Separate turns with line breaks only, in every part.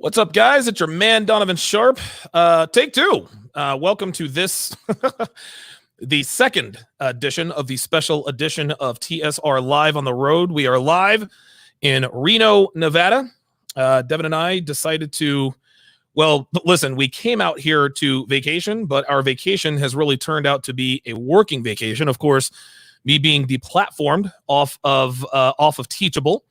What's up, guys? It's your man, Donovan Sharpe. Take two. Welcome to this, the second edition of the special edition of TSR Live on the Road. We are live in Reno, Nevada. Devin and I decided to, well, listen, we came out here to vacation, but our vacation has really turned out to be a working vacation. Of course, me being deplatformed off of Teachable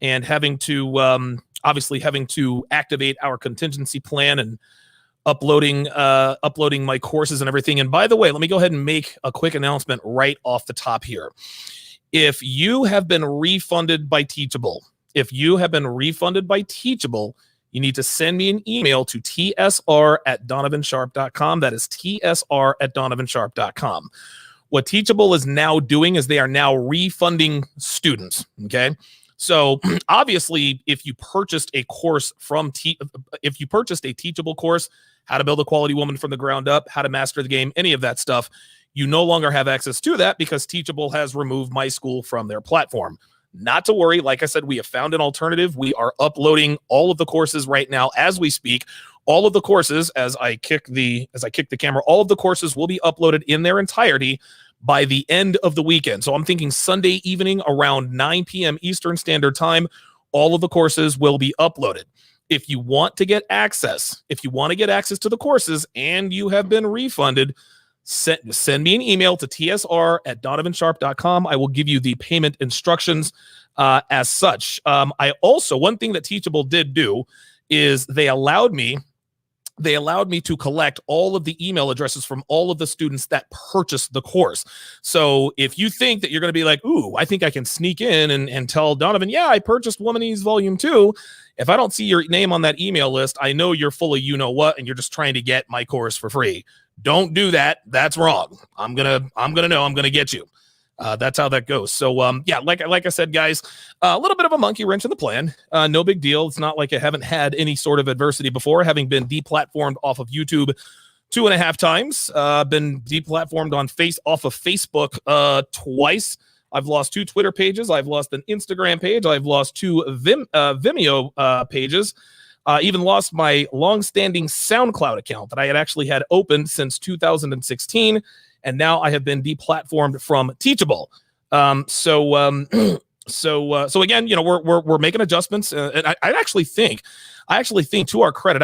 and having to obviously having to activate our contingency plan and uploading my courses and everything. And by the way, let me go ahead and make a quick announcement right off the top here. If you have been refunded by Teachable, you need to send me an email to tsr@donovansharpe.com. That is tsr@donovansharpe.com. What Teachable is now doing is they are now refunding students, okay? So obviously, if you purchased a course if you purchased a Teachable course, how to build a quality woman from the ground up, how to master the game, any of that stuff, you no longer have access to that because Teachable has removed my school from their platform. Not to worry. Like I said, we have found an alternative. We are uploading all of the courses right now as we speak. All of the courses, as I kick the camera, all of the courses will be uploaded in their entirety by the end of the weekend. So I'm thinking Sunday evening around 9 p.m. Eastern Standard Time, all of the courses will be uploaded. If you want to get access, to the courses and you have been refunded, send me an email to tsr@donovansharpe.com. I will give you the payment instructions as such. I also, one thing that Teachable did do is they allowed me to collect all of the email addresses from all of the students that purchased the course. So if you think that you're going to be like, ooh, I think I can sneak in and tell Donovan, yeah, I purchased Womanese Volume 2. If I don't see your name on that email list, I know you're full of you-know-what, and you're just trying to get my course for free. Don't do that. That's wrong. I'm gonna get you. That's how that goes. So yeah, like I said, guys, a little bit of a monkey wrench in the plan. No big deal. It's not like I haven't had any sort of adversity before, having been deplatformed off of YouTube 2.5 times. Been deplatformed off of Facebook twice. I've lost 2 Twitter pages. I've lost an Instagram page. I've lost 2 Vimeo pages. Even lost my long-standing SoundCloud account that I had actually had opened since 2016. And now I have been deplatformed from Teachable. So again, you know, we're making adjustments, and I actually think, to our credit,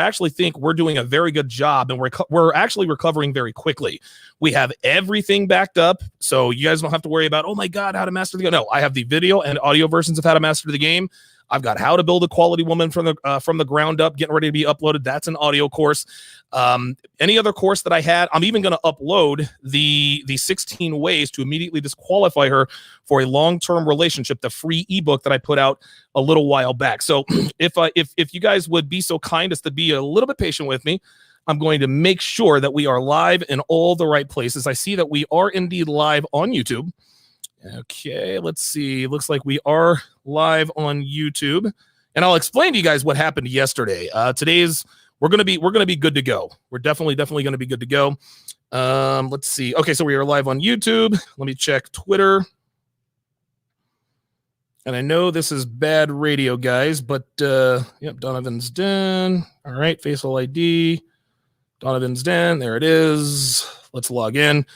we're doing a very good job, and we're actually recovering very quickly. We have everything backed up, so you guys don't have to worry about, oh my God, how to master the game. No, I have the video and audio versions of how to master the game. I've got how to build a quality woman from the ground up, getting ready to be uploaded. That's an audio course. Any other course that I had, I'm even going to upload the 16 ways to immediately disqualify her for a long-term relationship, the free ebook that I put out a little while back. So if you guys would be so kind as to be a little bit patient with me, I'm going to make sure that we are live in all the right places. I see that we are indeed live on YouTube. Okay, let's see. Looks like we are live on YouTube, and I'll explain to you guys what happened yesterday. We're gonna be good to go. We're definitely gonna be good to go. Let's see. Okay, so we are live on YouTube. Let me check Twitter. And I know this is bad radio, guys, but yep, Donovan's done. All right, facial ID. Donovan's done. There it is. Let's log in.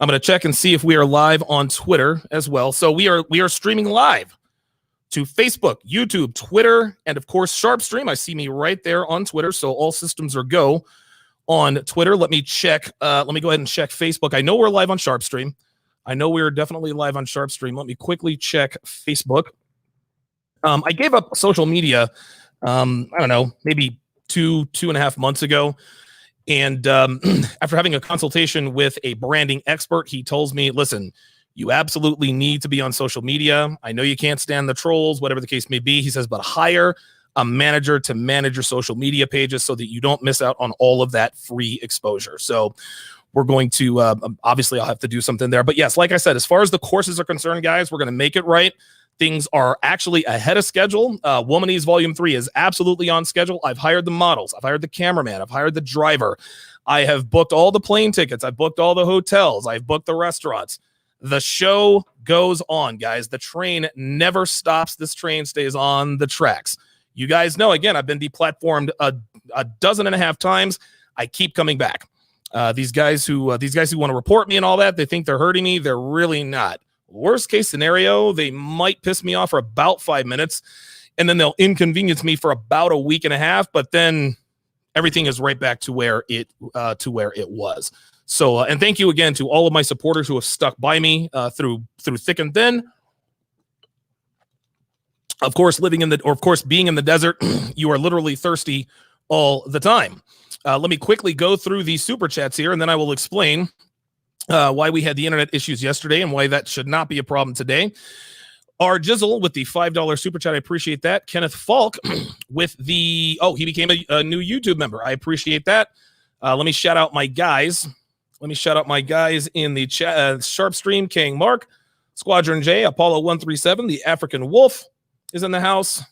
I'm going to check and see if we are live on Twitter as well. So we are streaming live to Facebook, YouTube, Twitter, and of course SharpStream. I see me right there on Twitter, so all systems are go on Twitter. Let me check. Let me go ahead and check Facebook. I know we're live on SharpStream. I know we're definitely live on SharpStream. Let me quickly check Facebook. I gave up social media, I don't know, maybe 2.5 months ago. And after having a consultation with a branding expert, he tells me, listen, you absolutely need to be on social media. I know you can't stand the trolls, whatever the case may be. He says, but hire a manager to manage your social media pages so that you don't miss out on all of that free exposure. So we're going to, obviously I'll have to do something there. But yes, like I said, as far as the courses are concerned, guys, we're going to make it right. Things are actually ahead of schedule. Womanese Volume 3 is absolutely on schedule. I've hired the models. I've hired the cameraman. I've hired the driver. I have booked all the plane tickets. I've booked all the hotels. I've booked the restaurants. The show goes on, guys. The train never stops. This train stays on the tracks. You guys know, again, I've been deplatformed a dozen and a half times. I keep coming back. These guys who want to report me and all that, they think they're hurting me. They're really not. Worst case scenario, they might piss me off for about 5 minutes, and then they'll inconvenience me for about a week and a half. But then everything is right back to where it was. So, and thank you again to all of my supporters who have stuck by me through thick and thin. Of course, being in the desert, you are literally thirsty all the time. Let me quickly go through these super chats here, and then I will explain why we had the internet issues yesterday and why that should not be a problem today. R Jizzle with the $5 super chat. I appreciate that. Kenneth Falk with the, he became a new YouTube member. I appreciate that. Let me shout out my guys. In the chat. SharpStream, King Mark, Squadron J, Apollo 137, the African Wolf is in the house.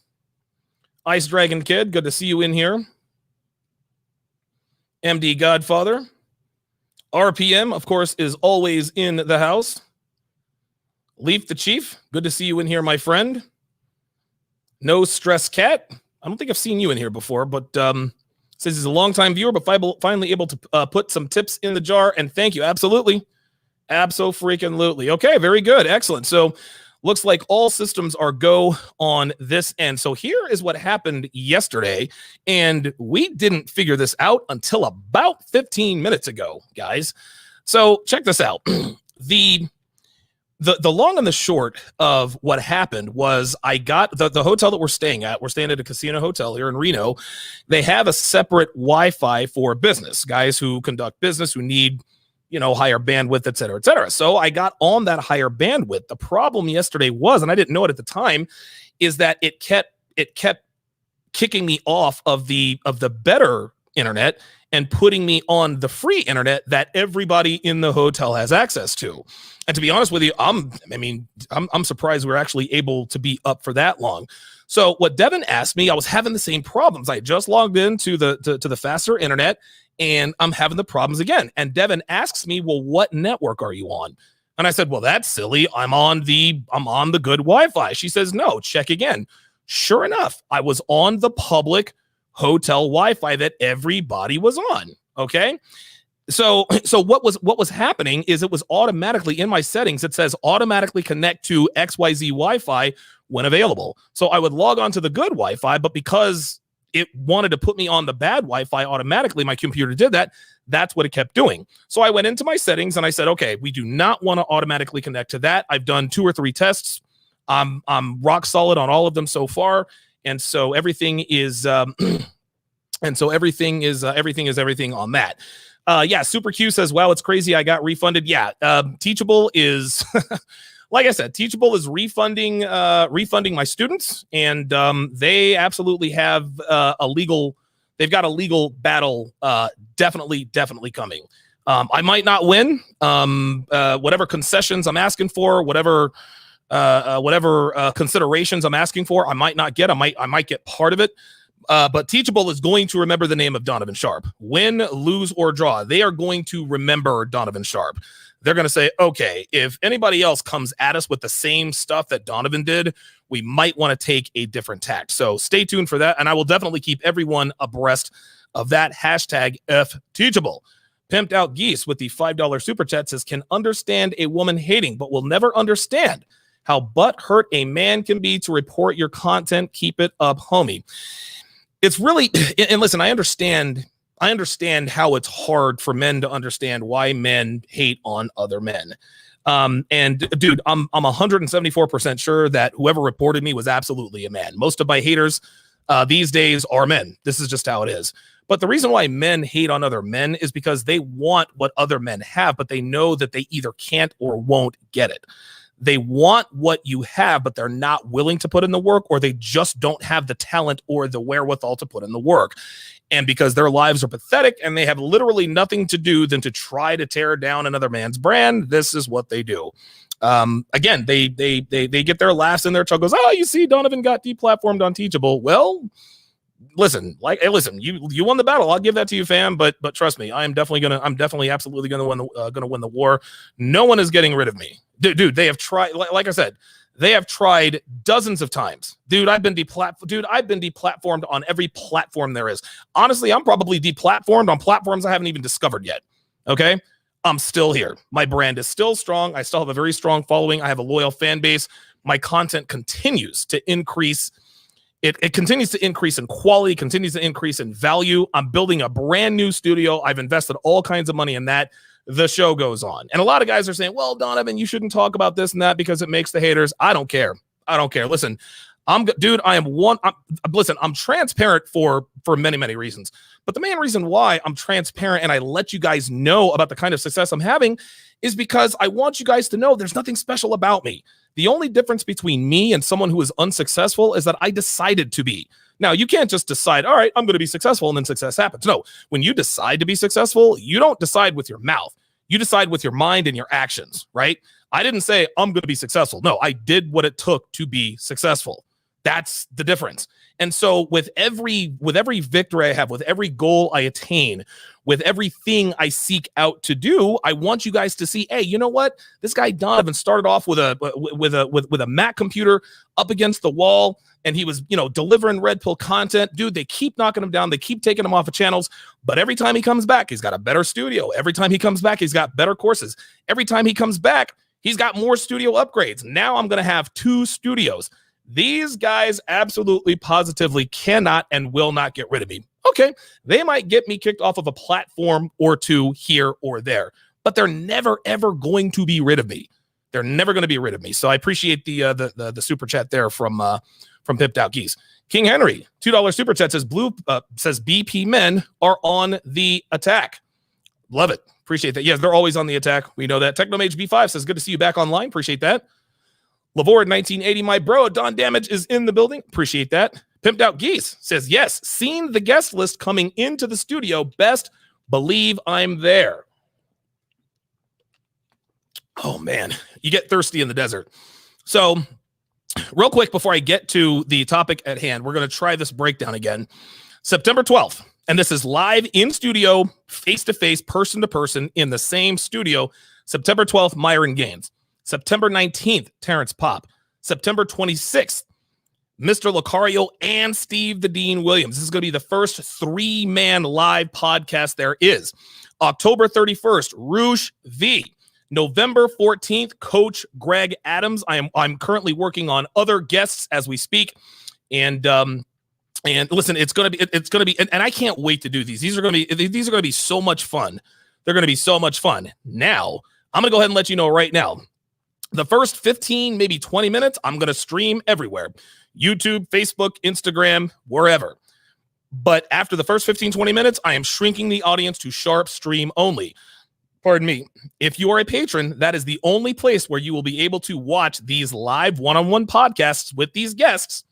Ice Dragon Kid, good to see you in here. MD Godfather. RPM, of course, is always in the house. Leaf the Chief, good to see you in here, my friend. No Stress Cat. I don't think I've seen you in here before, but says he's a longtime viewer, but finally able to put some tips in the jar, and thank you. Absolutely. Abso-freaking-lutely. Okay, very good. Excellent. So looks like all systems are go on this end. So here is what happened yesterday, and we didn't figure this out until about 15 minutes ago, guys. So check this out. The long and the short of what happened was I got the hotel that we're staying at. We're staying at a casino hotel here in Reno. They have a separate Wi-Fi for business, guys who conduct business, who need, higher bandwidth, et cetera, et cetera. So I got on that higher bandwidth. The problem yesterday was, and I didn't know it at the time, is that it kept kicking me off of the better internet and putting me on the free internet that everybody in the hotel has access to. And to be honest with you, I'm surprised we're actually able to be up for that long. So what Devin asked me, I was having the same problems. I just logged into the faster internet, and I'm having the problems again. And Devin asks me, well, what network are you on? And I said, well, that's silly. I'm on the good Wi-Fi. She says, no, check again. Sure enough, I was on the public hotel Wi-Fi that everybody was on. Okay. So what was happening is it was automatically in my settings. It says automatically connect to XYZ Wi-Fi when available. So I would log on to the good Wi-Fi, but because it wanted to put me on the bad Wi-Fi automatically, my computer did that. That's what it kept doing. So I went into my settings and I said, okay, we do not want to automatically connect to that. I've done 2 or 3 tests. I'm rock solid on all of them so far. And so everything is everything is everything on that. Yeah, Super Q says, wow, it's crazy. I got refunded. Yeah, Teachable is, like I said, Teachable is refunding my students, and they absolutely have they've got a legal battle definitely coming. I might not win. Whatever concessions I'm asking for, whatever considerations I'm asking for, I might not get. I might get part of it. But Teachable is going to remember the name of Donovan Sharpe. Win, lose, or draw, they are going to remember Donovan Sharpe. They're going to say, okay, if anybody else comes at us with the same stuff that Donovan did, we might want to take a different tack. So stay tuned for that, and I will definitely keep everyone abreast of that. Hashtag #FTeachable. Pimped Out Geese with the $5 super chat says, can understand a woman hating, but will never understand how butthurt a man can be to report your content. Keep it up, homie. It's really, and listen, I understand how it's hard for men to understand why men hate on other men. And dude, I'm 174% sure that whoever reported me was absolutely a man. Most of my haters these days are men. This is just how it is. But the reason why men hate on other men is because they want what other men have, but they know that they either can't or won't get it. They want what you have, but they're not willing to put in the work, or they just don't have the talent or the wherewithal to put in the work. And because their lives are pathetic and they have literally nothing to do than to try to tear down another man's brand, this is what they do. Again, they get their laughs and their chuckles. Oh, you see, Donovan got deplatformed on Teachable. Well, listen, you won the battle. I'll give that to you, fam. But trust me, I'm definitely absolutely gonna win the war. No one is getting rid of me, dude. They have tried. Like I said, They have tried dozens of times. Dude, I've been deplatformed on every platform there is. Honestly, I'm probably deplatformed on platforms I haven't even discovered yet. Okay? I'm still here. My brand is still strong. I still have a very strong following. I have a loyal fan base. My content continues to increase. It continues to increase in quality, continues to increase in value. I'm building a brand new studio. I've invested all kinds of money in that. The show goes on. And a lot of guys are saying, well, Donovan, you shouldn't talk about this and that because it makes the haters. I don't care. I don't care. Listen, I'm transparent for many, many reasons. But the main reason why I'm transparent and I let you guys know about the kind of success I'm having is because I want you guys to know there's nothing special about me. The only difference between me and someone who is unsuccessful is that I decided to be. Now, you can't just decide, all right, I'm going to be successful, and then success happens. No, when you decide to be successful, you don't decide with your mouth. You decide with your mind and your actions, right? I didn't say I'm going to be successful. No, I did what it took to be successful. That's the difference. And so with every victory I have, with every goal I attain, with everything I seek out to do, I want you guys to see, hey, you know what? This guy Donovan started off with a Mac computer up against the wall, and he was, delivering red pill content. Dude, they keep knocking him down. They keep taking him off of channels. But every time he comes back, he's got a better studio. Every time he comes back, he's got better courses. Every time he comes back, he's got more studio upgrades. Now I'm going to have 2 studios. These guys absolutely, positively cannot and will not get rid of me. Okay, they might get me kicked off of a platform or 2 here or there, but they're never, ever going to be rid of me. They're never going to be rid of me. So I appreciate the super chat there from Pipped Out Geese. King Henry, $2 super chat says says BP men are on the attack. Love it. Appreciate that. Yes, they're always on the attack. We know that. Technomage B5 says good to see you back online. Appreciate that. Lavord 1980, my bro, Don Damage is in the building. Appreciate that. Pimped Out Geese says, yes, seen the guest list coming into the studio. Best believe I'm there. Oh, man, you get thirsty in the desert. So real quick, before I get to the topic at hand, we're going to try this breakdown again. September 12th, and this is live in studio, face-to-face, person-to-person in the same studio. September 12th, Myron Gaines. September 19th, Terrence Popp. September 26th, Mr. Lucario and Steve the Dean Williams. This is going to be the first 3-man live podcast there is. October 31st, Rouge V. November 14th, Coach Greg Adams. I'm currently working on other guests as we speak. And listen, it's going to be, and I can't wait to do these. These are going to be so much fun. They're going to be so much fun. Now, I'm going to go ahead and let you know right now. The first 15, maybe 20 minutes, I'm going to stream everywhere. YouTube, Facebook, Instagram, wherever. But after the first 15, 20 minutes, I am shrinking the audience to SharpStream only. Pardon me. If you are a patron, that is the only place where you will be able to watch these live one-on-one podcasts with these guests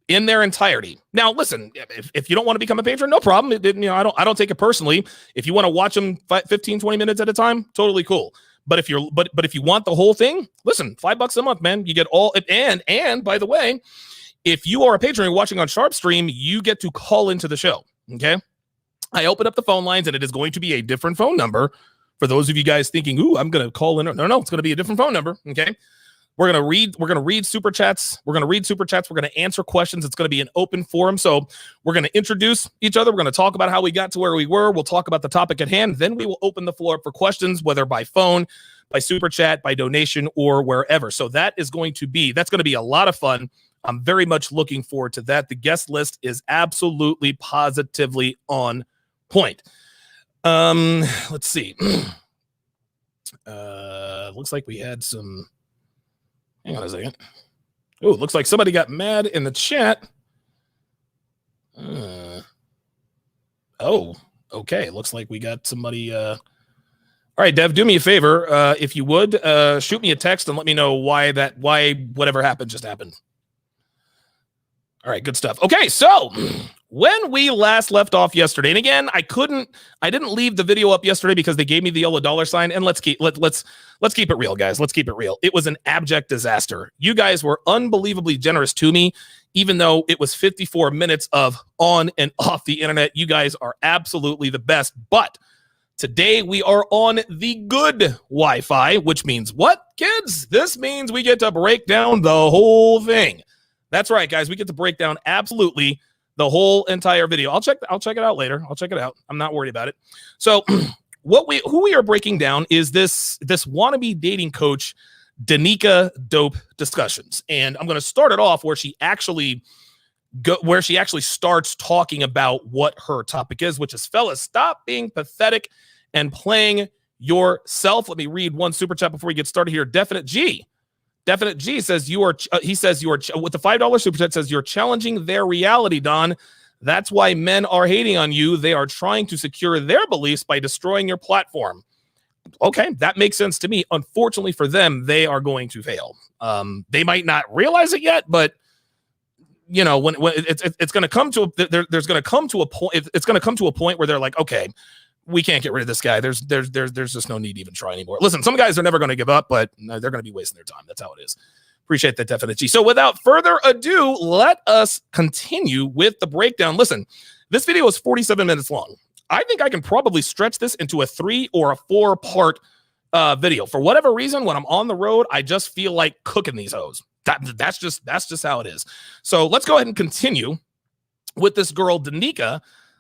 in their entirety. Now, listen, if you don't want to become a patron, no problem. I don't take it personally. If you want to watch them 15, 20 minutes at a time, totally cool. But if if you want the whole thing, listen, $5 a month, man. You get all, and by the way, if you are a patron and you're watching on SharpStream, you get to call into the show. Okay. I open up the phone lines, and it is going to be a different phone number for those of you guys thinking, ooh, I'm going to call in. No, it's going to be a different phone number. Okay. We're going to read super chats. We're going to answer questions. It's going to be an open forum. So we're going to introduce each other. We're going to talk about how we got to where we were. We'll talk about the topic at hand. Then we will open the floor up for questions, whether by phone, by super chat, by donation, or wherever. So that's going to be a lot of fun. I'm very much looking forward to that. The guest list is absolutely positively on point. Let's see. Looks like we had some. Hang on a second. Oh, looks like somebody got mad in the chat. Oh, okay. Looks like we got somebody. All right, Dev, do me a favor. If you would, shoot me a text and let me know why whatever happened just happened. All right, good stuff. Okay, so when we last left off yesterday, and again, I didn't leave the video up yesterday because they gave me the yellow dollar sign. And let's keep it real, guys. Let's keep it real. It was an abject disaster. You guys were unbelievably generous to me, even though it was 54 minutes of on and off the internet. You guys are absolutely the best. But Today, we are on the good Wi-Fi, which means what, kids? This means we get to break down the whole thing. That's right, guys. We get to break down absolutely the whole entire video. I'll check it out later. I'll check it out. I'm not worried about it. So who we are breaking down is this wannabe dating coach, Danica Dope Discussions. And I'm going to start it off where she actually starts talking about what her topic is, which is, fellas, stop being pathetic and playing yourself. Let me read one super chat before we get started here. Definite G says with the $5 super chat says, you're challenging their reality, Don. That's why men are hating on you. They are trying to secure their beliefs by destroying your platform. Okay, that makes sense to me. Unfortunately for them, they are going to fail. They might not realize it yet, but you know, when it's going to come to there's going to come to a point. It's going to come to a point where they're like, okay, we can't get rid of this guy. There's just no need to even try anymore. Listen, some guys are never going to give up, but they're going to be wasting their time. That's how it is. Appreciate that, Definite G. So without further ado, let us continue with the breakdown. Listen, this video is 47 minutes long. I think I can probably stretch this into a 3 or a 4-part video. For whatever reason, when I'm on the road, I just feel like cooking these hoes. That's just how it is. So let's go ahead and continue with this girl, Danica,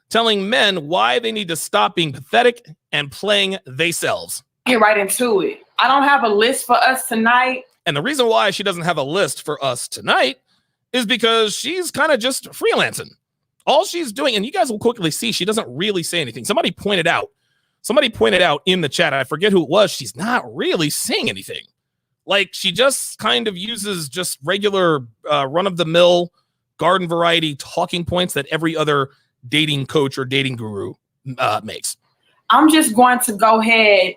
telling men why they need to stop being pathetic and playing theyselves.
Get right into it. I don't have a list for us tonight.
And the reason why she doesn't have a list for us tonight is because she's kind of just freelancing. All she's doing, and you guys will quickly see, she doesn't really say anything. Somebody pointed out in the chat, I forget who it was, she's not really saying anything. Like, she just kind of uses just regular run-of-the-mill garden variety talking points that every other dating coach or dating guru makes.
I'm just going to go ahead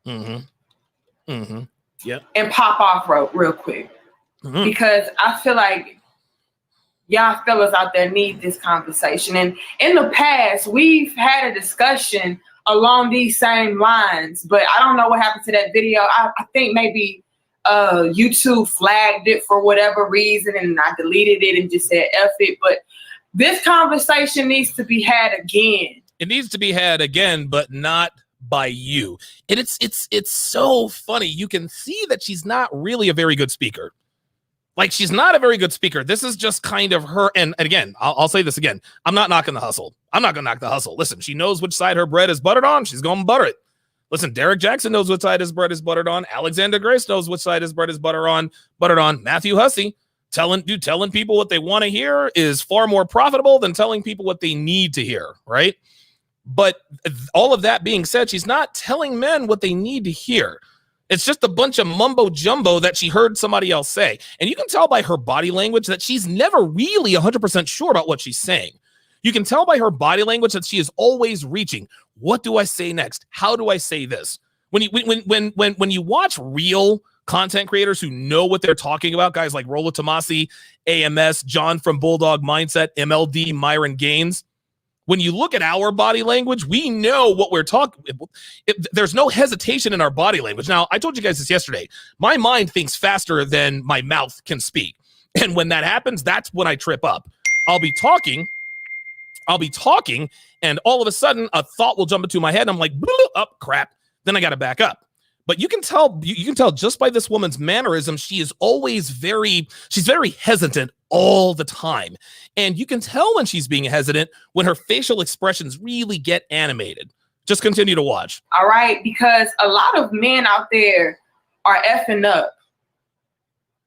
Yeah.
and pop off real quick. Because I feel like y'all fellas out there need this conversation. And in the past, we've had a discussion along these same lines, but I don't know what happened to that video. I think maybe YouTube flagged it for whatever reason, and I deleted it and just said F it. But this conversation needs to be had again.
It needs to be had again, but not by you. And it's so funny. You can see that she's not really a very good speaker. Like, she's not a very good speaker. This is just kind of her. And again, I'll say this again. I'm not knocking the hustle. I'm not going to knock the hustle. Listen, she knows which side her bread is buttered on. She's going to butter it. Listen, Derek Jackson knows which side his bread is buttered on. Alexander Grace knows which side his bread is buttered on. Matthew Hussey, telling people what they want to hear is far more profitable than telling people what they need to hear, right? But all of that being said, she's not telling men what they need to hear. It's just a bunch of mumbo jumbo that she heard somebody else say. And you can tell by her body language that she's never really 100% sure about what she's saying. You can tell by her body language that she is always reaching. What do I say next? How do I say this? When you watch real content creators who know what they're talking about, guys like Rollo Tomasi, AMS, John from Bulldog Mindset, MLD, Myron Gaines, when you look at our body language, we know what we're talking. There's no hesitation in our body language. Now, I told you guys this yesterday. My mind thinks faster than my mouth can speak. And when that happens, that's when I trip up. I'll be talking, and all of a sudden, a thought will jump into my head. And I'm like, up, crap. Then I got to back up. But you can tell just by this woman's mannerism, she's very hesitant all the time. And you can tell when she's being hesitant when her facial expressions really get animated. Just continue to watch.
All right, because a lot of men out there are effing up.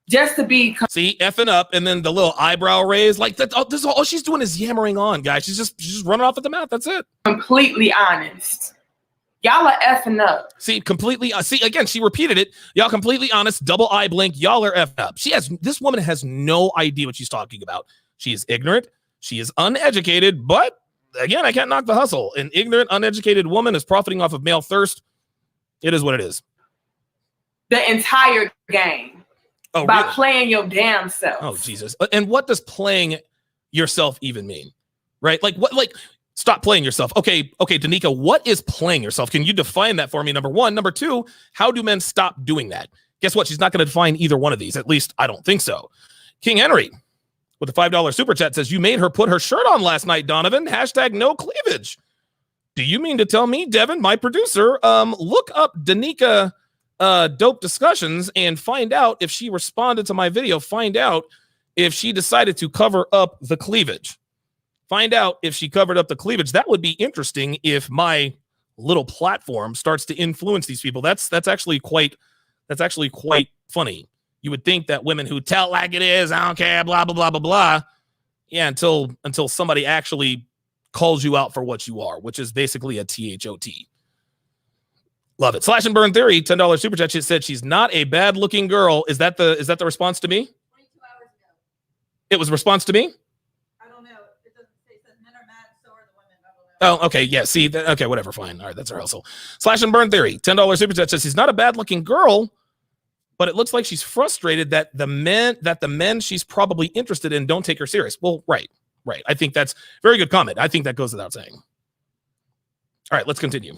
Just to be...
See, effing up, and then the little eyebrow raise. Like, that. All she's doing is yammering on, guys. She's just running off at the mouth. That's it.
Completely honest. Y'all are effing up.
See, completely. See, again, she repeated it. Y'all completely honest, double eye blink. Y'all are effing up. This woman has no idea what she's talking about. She is ignorant. She is uneducated. But again, I can't knock the hustle. An ignorant, uneducated woman is profiting off of male thirst. It is what it is.
The entire game.
Oh,
by
really?
Playing your damn self.
Oh, Jesus. And what does playing yourself even mean? Right? Like what? Like. Stop playing yourself. Okay, Danica, what is playing yourself? Can you define that for me, number one? Number two, how do men stop doing that? Guess what? She's not going to define either one of these. At least I don't think so. King Henry with the $5 super chat says, you made her put her shirt on last night, Donovan. # no cleavage. Do you mean to tell me, Devin, my producer, look up Danica dope discussions and find out if she responded to my video, find out if she decided to cover up the cleavage. Find out if she covered up the cleavage. That would be interesting if my little platform starts to influence these people. That's actually quite funny. You would think that women who tell like it is, I don't care, blah, blah, blah, blah, blah. Yeah, until somebody actually calls you out for what you are, which is basically a THOT. Love it. Slash and Burn Theory, $10 super chat. She said she's not a bad looking girl. Is that the response to me?
22 hours ago.
It was a response to me?
I don't know. It doesn't say. It says men are mad, so are the women. I don't know.
Oh, okay. Yeah. See, okay, whatever. Fine. All right. That's our hustle. Slash and Burn Theory, $10 super chat says she's not a bad looking girl, but it looks like she's frustrated that the men she's probably interested in don't take her serious. Well, right. I think that's a very good comment. I think that goes without saying. All right, let's continue.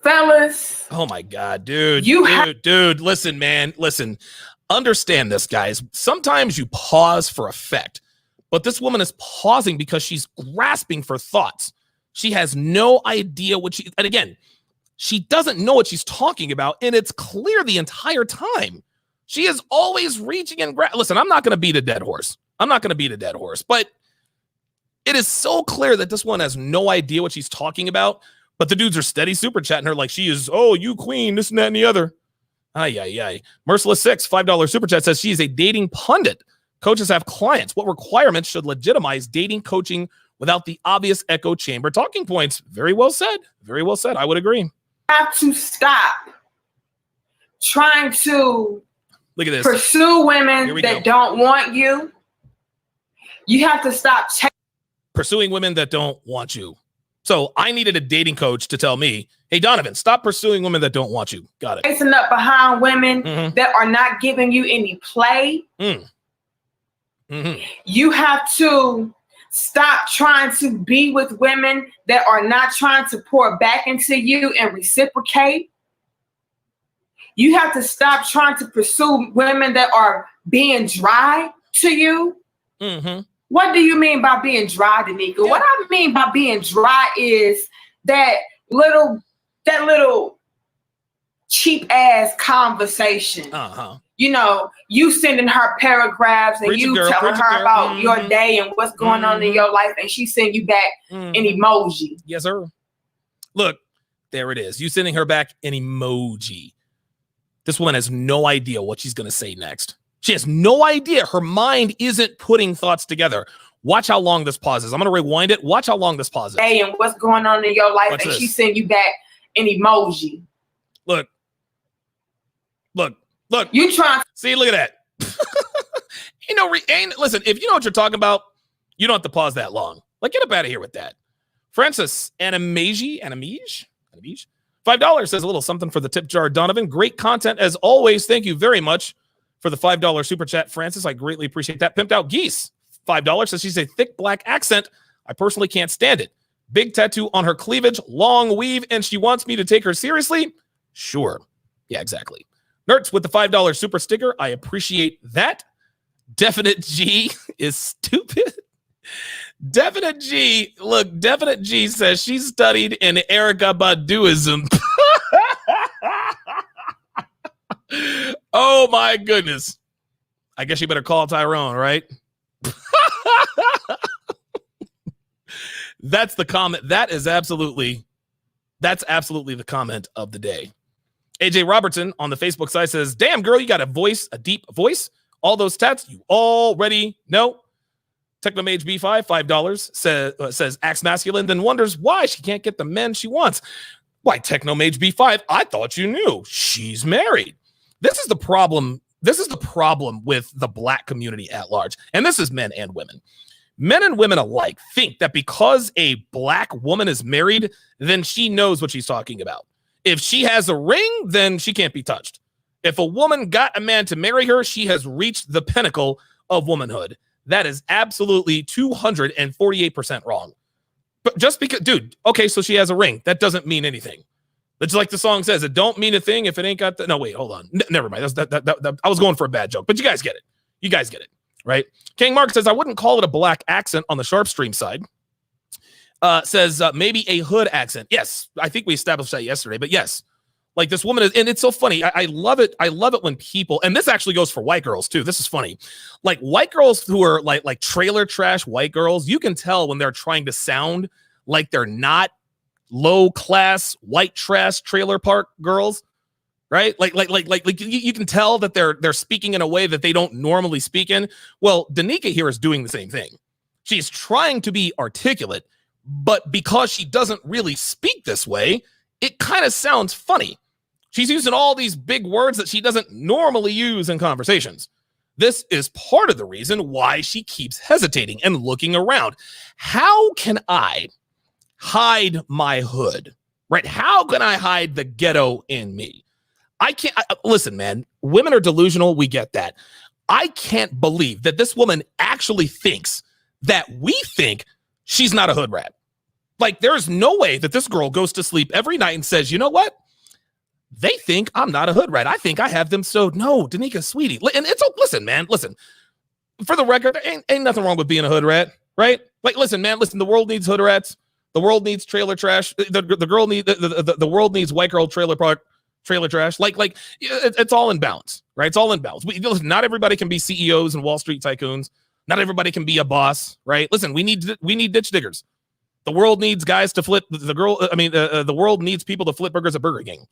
Fellas.
Oh my God, dude. Dude, listen, man. Listen. Understand this, guys. Sometimes you pause for effect, but this woman is pausing because she's grasping for thoughts. She has no idea and again, she doesn't know what she's talking about, and it's clear the entire time. She is always reaching and listen, I'm not going to beat a dead horse. But it is so clear that this one has no idea what she's talking about, but the dudes are steady super chatting her like she is, oh, you queen, this and that and the other. Ay. Merciless 6, $5 super chat says she is a dating pundit. Coaches have clients. What requirements should legitimize dating coaching without the obvious echo chamber talking points? Very well said. I would agree.
Have to stop trying to
look at this.
Pursue women that don't want you. You have to stop
pursuing women that don't want you. So I needed a dating coach to tell me, hey, Donovan, stop pursuing women that don't want you. Got it.
Chasing up behind women that are not giving you any play. You have to stop trying to be with women that are not trying to pour back into you and reciprocate. You have to stop trying to pursue women that are being dry to you. What do you mean by being dry, Danica? Yeah. What I mean by being dry is that little cheap ass conversation. You know, you sending her paragraphs and you telling her about your day and what's going on in your life, and she send you back an emoji.
Yes, sir. Look, there it is. You sending her back an emoji. This woman has no idea what she's going to say next. She has no idea. Her mind isn't putting thoughts together. Watch how long this pauses. I'm going to rewind it. Watch how long this pauses.
Hey, and what's going on in your life, and she send you back an emoji.
Look.
You trying?
See, look at that. Listen, if you know what you're talking about, you don't have to pause that long. Like, get up out of here with that. Francis Animage, $5 says a little something for the tip jar, Donovan. Great content as always. Thank you very much for the $5 super chat, Francis. I greatly appreciate that. Pimped Out Geese, $5 says she's a thick black accent. I personally can't stand it. Big tattoo on her cleavage, long weave, and she wants me to take her seriously? Sure. Yeah, exactly. Nerds with the $5 super sticker. I appreciate that. Definite G is stupid. Definite G says she studied in Erykah Baduism. Oh my goodness. I guess you better call Tyrone, right? That's the comment. That's absolutely the comment of the day. AJ Robertson on the Facebook side says, damn girl, you got a deep voice. All those stats you already know. Technomage B5, $5 says acts masculine, then wonders why she can't get the men she wants. Why, Technomage B5, I thought you knew. She's married. This is the problem. This is the problem with the black community at large. And this is men and women. Men and women alike think that because a black woman is married, then she knows what she's talking about. If she has a ring, then she can't be touched. If a woman got a man to marry her, she has reached the pinnacle of womanhood. That is absolutely 248% wrong. But just because, dude, okay, so she has a ring. That doesn't mean anything. It's like the song says, it don't mean a thing if it ain't got the, no, wait, hold on. Never mind. I was going for a bad joke, but you guys get it. You guys get it, right? King Mark says, I wouldn't call it a black accent on the SharpStream side. Says maybe a hood accent. Yes, I think we established that yesterday, but yes. Like this woman is, and it's so funny. I love it. I love it when people, and this actually goes for white girls too. This is funny. Like white girls who are like trailer trash white girls, you can tell when they're trying to sound like they're not low class white trash trailer park girls, right? Like you can tell that they're speaking in a way that they don't normally speak in. Well, Danica here is doing the same thing. She's trying to be articulate, but because she doesn't really speak this way, it kind of sounds funny. She's using all these big words that she doesn't normally use in conversations. This is part of the reason why she keeps hesitating and looking around. How can I hide my hood, right? How can I hide the ghetto in me? I can't. Listen, man, women are delusional. We get that. I can't believe that this woman actually thinks that we think she's not a hood rat. Like, there is no way that this girl goes to sleep every night and says, you know what? They think I'm not a hood rat. I think I have them sewed. No, Danica, sweetie. And it's, listen, man, listen. For the record, there ain't nothing wrong with being a hood rat, right? Like, listen, man, listen, the world needs hood rats. The world needs trailer trash. The world needs white girl trailer park, trailer trash. Like it's all in balance, right? It's all in balance. Listen, not everybody can be CEOs and Wall Street tycoons. Not everybody can be a boss, right? Listen, we need ditch diggers. The world needs guys to flip the world needs people to flip burgers at Burger King.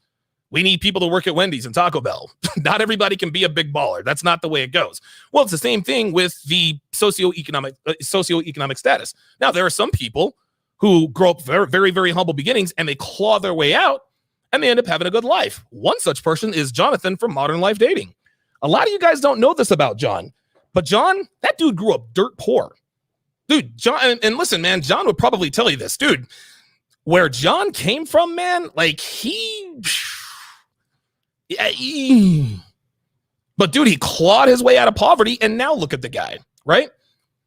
We need people to work at Wendy's and Taco Bell. Not everybody can be a big baller. That's not the way it goes. Well, it's the same thing with the socioeconomic status. Now, there are some people who grow up very, very, very humble beginnings and they claw their way out and they end up having a good life. One such person is Jonathan from Modern Life Dating. A lot of you guys don't know this about John, but John, that dude grew up dirt poor. Dude, John, and listen, man, John would probably tell you this, dude, where John came from, man, like but dude, he clawed his way out of poverty and now look at the guy, right?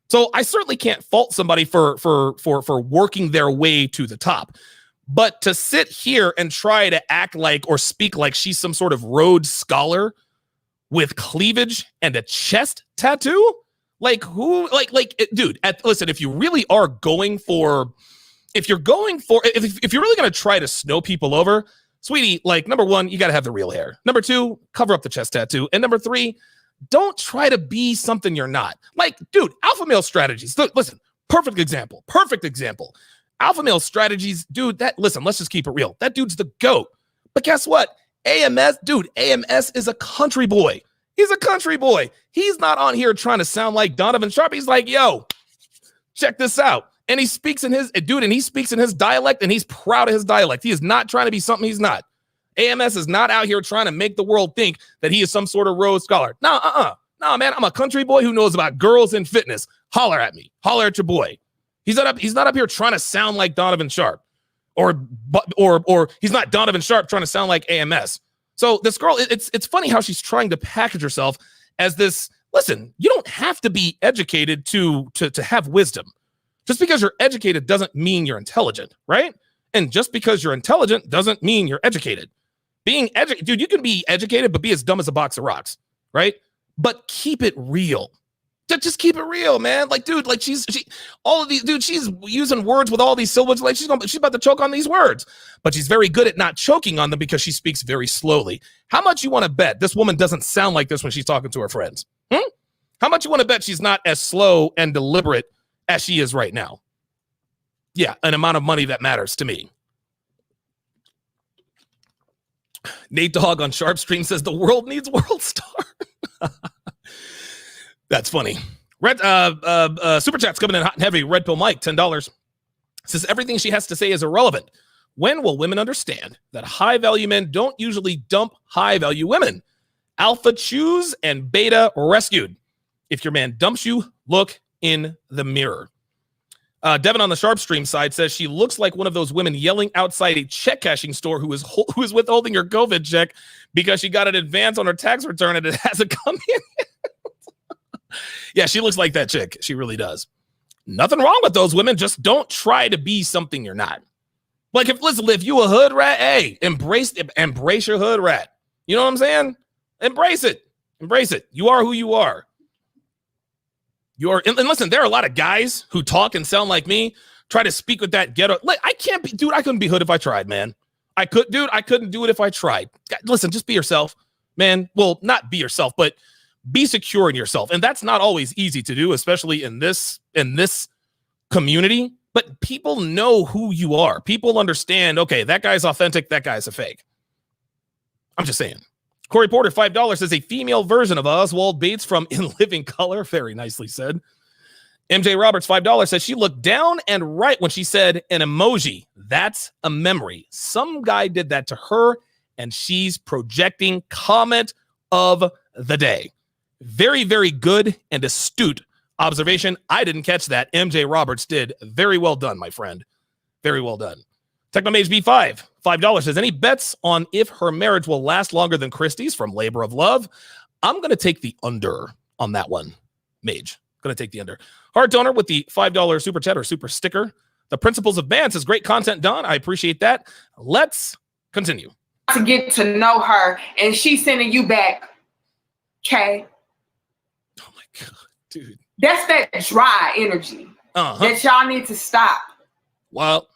So I certainly can't fault somebody for working their way to the top, but to sit here and try to act like or speak like she's some sort of Rhodes Scholar with cleavage and a chest tattoo, like who, dude, listen, if you really are going for, if you're really going to try to snow people over, sweetie, like, number one, you got to have the real hair. Number two, cover up the chest tattoo. And number three, don't try to be something you're not. Like, dude, alpha male strategies. Listen, perfect example. Alpha male strategies, dude, listen, let's just keep it real. That dude's the GOAT. But guess what? AMS is a country boy. He's a country boy. He's not on here trying to sound like Donovan Sharpe. He's like, yo, check this out. And he speaks in his dialect, and he's proud of his dialect. He is not trying to be something he's not. AMS is not out here trying to make the world think that he is some sort of Rhodes Scholar. No, man, I'm a country boy who knows about girls and fitness. Holler at me. Holler at your boy. He's not up here trying to sound like Donovan Sharpe, or he's not Donovan Sharpe trying to sound like AMS. So this girl, it's funny how she's trying to package herself as this. Listen, you don't have to be educated to have wisdom. Just because you're educated doesn't mean you're intelligent, right? And just because you're intelligent doesn't mean you're educated. Being educated, dude, you can be educated, but be as dumb as a box of rocks, right? But keep it real. Just keep it real, man. Like, dude, like she's using words with all these syllables. Like she's about to choke on these words, but she's very good at not choking on them because she speaks very slowly. How much you want to bet this woman doesn't sound like this when she's talking to her friends? How much you want to bet she's not as slow and deliberate as she is right now? Yeah, an amount of money that matters to me. Nate Dogg on SharpStream says the world needs World Star. That's funny. Red Super Chat's coming in hot and heavy. Red Pill Mike, $10. Says everything she has to say is irrelevant. When will women understand that high-value men don't usually dump high-value women? Alpha choose and beta rescued. If your man dumps you, look in the mirror. Devin on the SharpStream side says she looks like one of those women yelling outside a check cashing store who is withholding your COVID check because she got an advance on her tax return and it hasn't come in. Yeah, she looks like that chick. She really does. Nothing wrong with those women. Just don't try to be something you're not. Like, if you a hood rat, hey, embrace your hood rat. You know what I'm saying? Embrace it. You are who you are. And listen, there are a lot of guys who talk and sound like me try to speak with that ghetto. Like, I can't be, dude, I couldn't be hood if I tried, man. I couldn't do it if I tried. Listen, just be yourself, man. Well, not be yourself, but be secure in yourself. And that's not always easy to do, especially in this community. But people know who you are. People understand, okay, that guy's authentic, that guy's a fake. I'm just saying. Corey Porter, $5 says a female version of Oswald Bates from In Living Color. Very nicely said. MJ Roberts, $5 says she looked down and right when she said an emoji. That's a memory. Some guy did that to her and she's projecting. Comment of the day. Very, very good and astute observation. I didn't catch that. MJ Roberts did. Very well done, my friend. Very well done. Technomage B5, $5 says any bets on if her marriage will last longer than Christie's from Labor of Love? I'm going to take the under on that one. Mage, going to take the under. Heart Donor with the $5 super chat or super sticker. The Principles of Man says great content, Don. I appreciate that. Let's continue.
To get to know her and she's sending you back, okay?
Oh my God, dude.
That's that dry energy that y'all need to stop.
Well,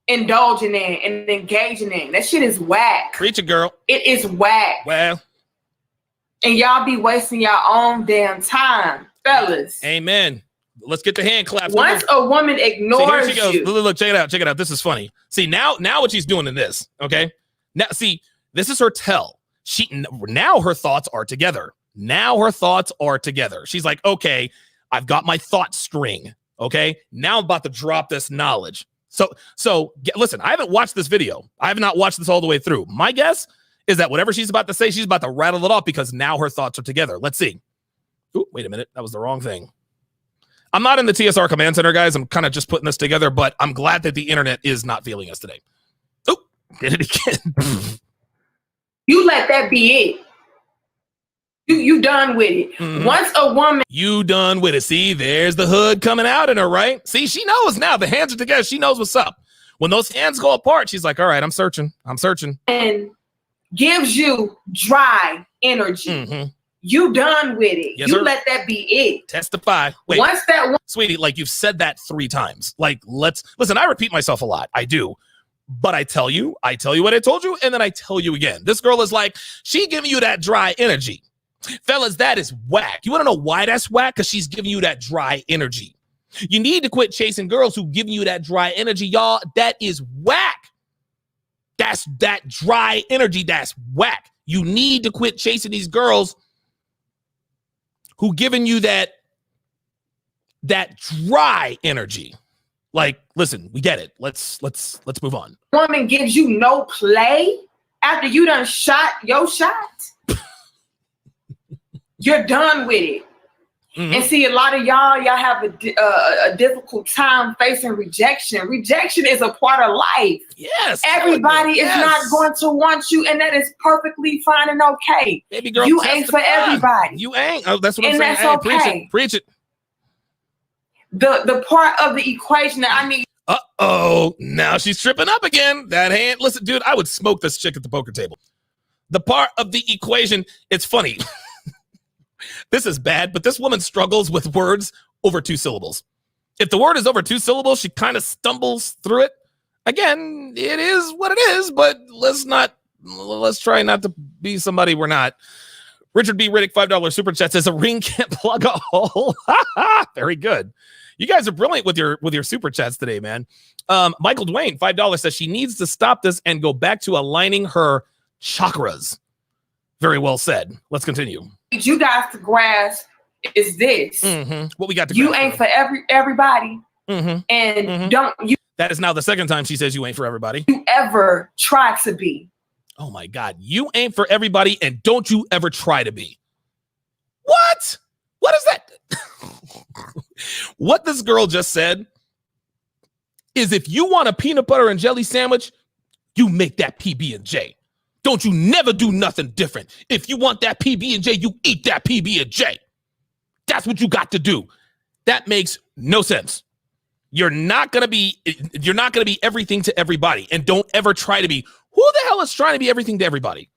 indulging in and engaging in. That shit is whack.
Preach it, girl.
It is whack.
Well.
And y'all be wasting your own damn time, fellas.
Amen. Let's get the hand claps.
Once a woman ignores
see, here she goes.
you.
Look, check it out. Check it out. This is funny. See, now what she's doing in this, okay? Now, see, this is her tell. Now her thoughts are together. She's like, okay, I've got my thought string, okay? Now I'm about to drop this knowledge. So listen, I haven't watched this video. I have not watched this all the way through. My guess is that whatever she's about to say, she's about to rattle it off because now her thoughts are together. Let's see. Ooh, wait a minute. That was the wrong thing. I'm not in the TSR Command Center, guys. I'm kind of just putting this together, but I'm glad that the internet is not feeling us today. Oh, did it again.
You let that be it. You done with it.
Mm-hmm.
Once a woman.
You done with it. See, there's the hood coming out in her, right? See, she knows now. The hands are together. She knows what's up. When those hands go apart, she's like, all right, I'm searching.
And gives you dry energy.
Mm-hmm.
You done with it.
Yes,
you
sir.
let that be it.
Testify. Wait,
once that
sweetie, like you've said that 3 times. Like, listen, I repeat myself a lot. I do. But I tell you what I told you, and then I tell you again. This girl is like, she giving you that dry energy. Fellas, that is whack. You want to know why that's whack? Because she's giving you that dry energy. You need to quit chasing girls who give you that dry energy, y'all. That is whack. That's that dry energy. That's whack. You need to quit chasing these girls who giving you that dry energy. Like, listen, we get it. Let's move on.
Woman gives you no play after you done shot your shot. You're done with it. Mm-hmm. And see, a lot of y'all have a difficult time facing rejection. Rejection is a part of life.
Yes.
Everybody is not going to want you, and that is perfectly fine and okay.
Baby girl,
you ain't for everybody.
You ain't. Oh, that's what I'm saying.
That's
hey,
okay.
Preach it.
The part of the equation that I need.
Uh-oh. Now she's tripping up again. That hand. Listen, dude, I would smoke this chick at the poker table. The part of the equation, it's funny. This is bad, but this woman struggles with words over 2 syllables. If the word is over 2 syllables, she kind of stumbles through it. Again, it is what it is, but let's try not to be somebody we're not. Richard B. Riddick, $5 super chat says a ring can't plug a hole. Very good. You guys are brilliant with your super chats today, man. Michael Dwayne, $5 says she needs to stop this and go back to aligning her chakras. Very well said. Let's continue.
You guys to grasp is this.
Mm-hmm. What we got to
you
grasp
ain't for everybody.
Mm-hmm.
And
Mm-hmm.
don't you.
That is now the second time she says you ain't for everybody.
You ever try to be.
Oh my God. You ain't for everybody and don't you ever try to be. What? What is that? What this girl just said is if you want a peanut butter and jelly sandwich, you make that PB&J. Don't you never do nothing different. If you want that PB&J, you eat that PB&J. That's what you got to do. That makes no sense. You're not going to be everything to everybody, and don't ever try to be. Who the hell is trying to be everything to everybody?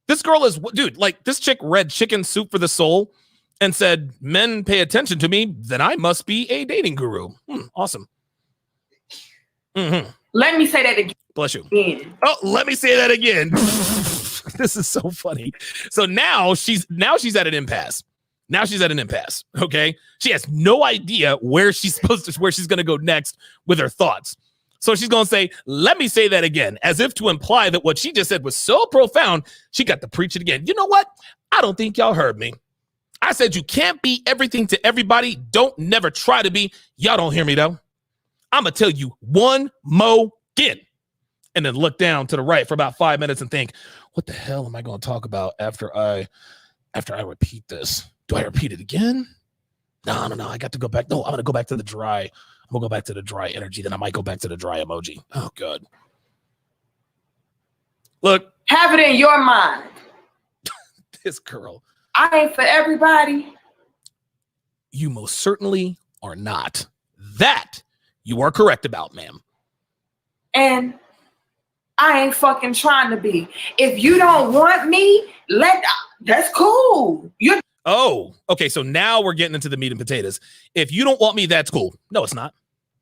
This girl is, dude, like this chick read Chicken Soup for the Soul and said, men pay attention to me, then I must be a dating guru. Awesome.
Let me say that again.
Bless you. Oh, let me say that again. This is so funny. So now she's at an impasse. Okay. She has no idea where she's going to go next with her thoughts. So she's going to say, let me say that again, as if to imply that what she just said was so profound, she got to preach it again. You know what? I don't think y'all heard me. I said you can't be everything to everybody. Don't never try to be. Y'all don't hear me, though. I'm going to tell you one more again. And then look down to the right for about 5 minutes and think, what the hell am I going to talk about after I repeat this? Do I repeat it again? No. I got to go back. No, I'm going to go back to the dry. I'm going to go back to the dry energy. Then I might go back to the dry emoji. Oh, God. Look.
Have it in your mind.
This girl.
I ain't for everybody.
You most certainly are not. That you are correct about, ma'am.
And I ain't fucking trying to be. If you don't want me, that's cool.
Oh, okay. So now we're getting into the meat and potatoes. If you don't want me, that's cool. No, it's not.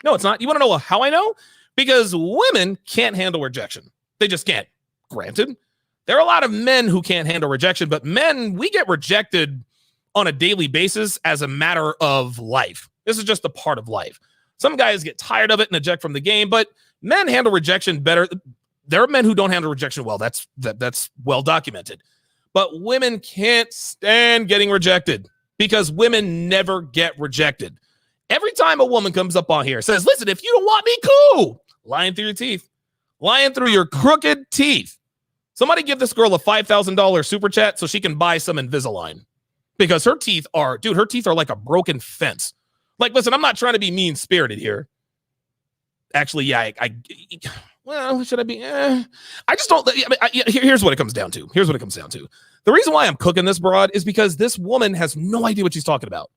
You want to know how I know? Because women can't handle rejection. They just can't. Granted, there are a lot of men who can't handle rejection, but men, we get rejected on a daily basis as a matter of life. This is just a part of life. Some guys get tired of it and eject from the game, but men handle rejection better. There are men who don't handle rejection well. That's well documented. But women can't stand getting rejected because women never get rejected. Every time a woman comes up on here, says, listen, if you don't want me, cool. Lying through your teeth. Lying through your crooked teeth. Somebody give this girl a $5,000 super chat so she can buy some Invisalign. Because her teeth are like a broken fence. Like, listen, I'm not trying to be mean-spirited here. Actually, yeah, well, should I be? I just don't. Here's what it comes down to. The reason why I'm cooking this broad is because this woman has no idea what she's talking about.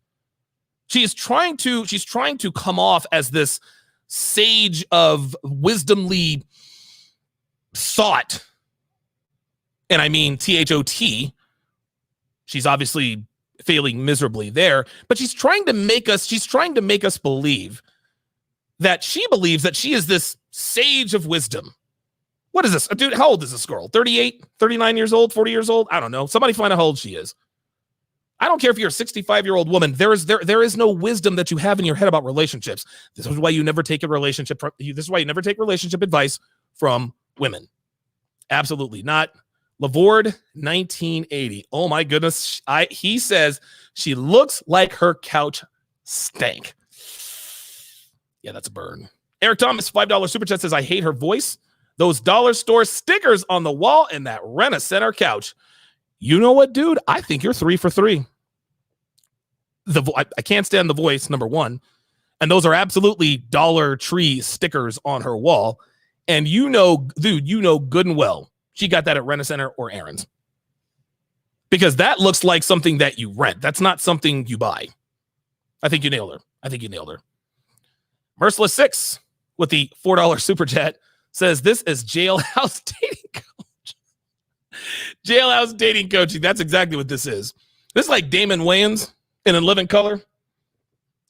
She's trying to come off as this sage of wisdomly thought. And I mean THOT. She's obviously failing miserably there, but she's trying to make us believe that she believes that she is this sage of wisdom. What is this? Dude, how old is this girl? 38, 39 years old, 40 years old? I don't know. Somebody find out how old she is. I don't care if you're a 65-year-old woman. There is no wisdom that you have in your head about relationships. This is why you never take relationship advice from women. Absolutely not. Lavord 1980. Oh my goodness. He says she looks like her couch stank. Yeah, that's a burn. Eric Thomas, $5 super chat says, I hate her voice. Those dollar store stickers on the wall and that Rent-A-Center couch. You know what, dude? I think you're 3 for 3. I can't stand the voice, number one. And those are absolutely Dollar Tree stickers on her wall. And you know good and well, she got that at Rent-A-Center or Aaron's. Because that looks like something that you rent. That's not something you buy. I think you nailed her. Merciless 6 with the $4 super chat says, this is jailhouse dating coach. Jailhouse dating coaching. That's exactly what this is. This is like Damon Wayans in In Living Color.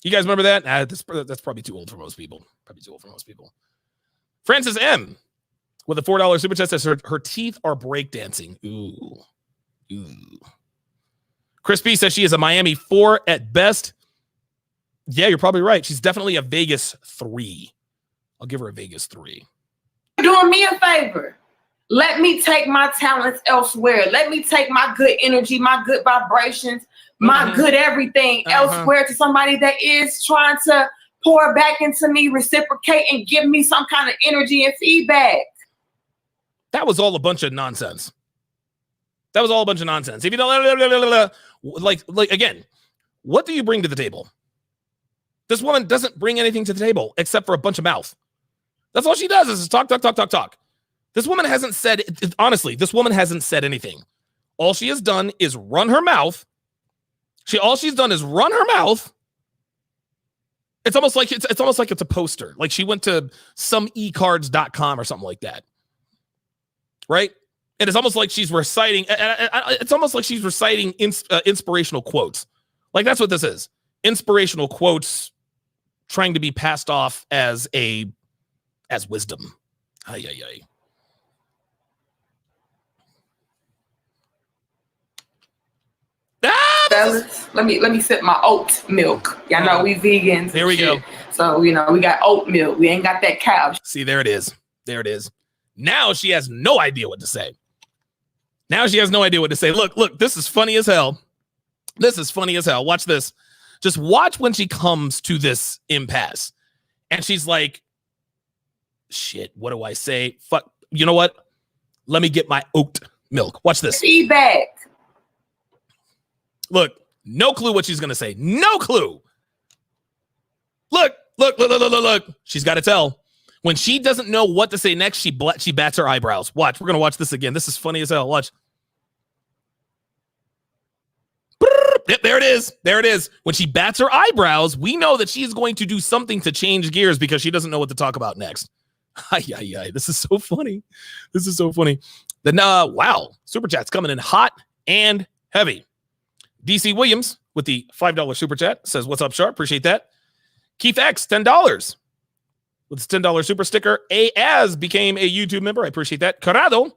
You guys remember that? That's probably too old for most people. Francis M with a $4 super chat says her teeth are breakdancing. Ooh. Chris B says she is a Miami 4 at best. Yeah, you're probably right. She's definitely a Vegas 3. I'll give her a Vegas 3.
You're doing me a favor. Let me take my talents elsewhere. Let me take my good energy, my good vibrations, my good everything elsewhere to somebody that is trying to pour back into me, reciprocate, and give me some kind of energy and feedback.
That was all a bunch of nonsense. If you don't, like again, what do you bring to the table? This woman doesn't bring anything to the table except for a bunch of mouth. That's all she does is talk. This woman hasn't said, honestly, anything. All she has done is run her mouth. All she's done is run her mouth. It's almost like it's a poster. Like she went to some ecards.com or something like that. Right? And it's almost like she's reciting. Inspirational quotes. Like that's what this is. Inspirational quotes trying to be passed off as a as wisdom. Ay, ay, ay.
Fellas, let me sip my oat milk. Y'all know we vegans.
There we go.
So we got oat milk. We ain't got that cow.
See, there it is. There it is. Now she has no idea what to say. Now she has no idea what to say. Look, this is funny as hell. This is funny as hell. Watch this. Just watch when she comes to this impasse. And she's like, shit, what do I say? Fuck, you know what? Let me get my oat milk. Watch this.
Feedback.
Look, no clue what she's going to say. No clue. Look. She's got to tell. When she doesn't know what to say next, she bats her eyebrows. Watch. We're going to watch this again. This is funny as hell. Watch. Yep, there it is. There it is. When she bats her eyebrows, we know that she's going to do something to change gears because she doesn't know what to talk about next. Ay. This is so funny. This is so funny. Then, wow. Super Chat's coming in hot and heavy. DC Williams with the $5 Super Chat says, what's up, Sharpe? Appreciate that. Keith X, $10. With his $10 super sticker. Az became a YouTube member. I appreciate that. Corrado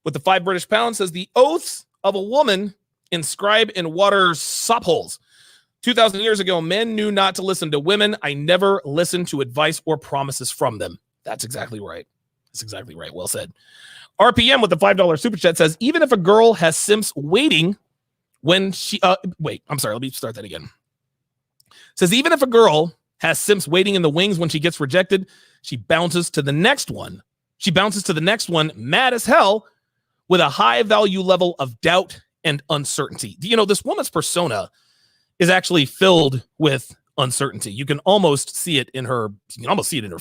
with the 5 British pounds says, the oaths of a woman inscribed in water sop holes. 2,000 years ago, men knew not to listen to women. I never listened to advice or promises from them. That's exactly right. That's exactly right. Well said. RPM with the $5 super chat says, even if a girl has simps waiting when she, wait, I'm sorry. Let me start that again. Says, even if a girl has simps waiting in the wings when she gets rejected, she bounces to the next one. She bounces to the next one, mad as hell, with a high value level of doubt and uncertainty. You know, this woman's persona is actually filled with uncertainty. You can almost see it in her,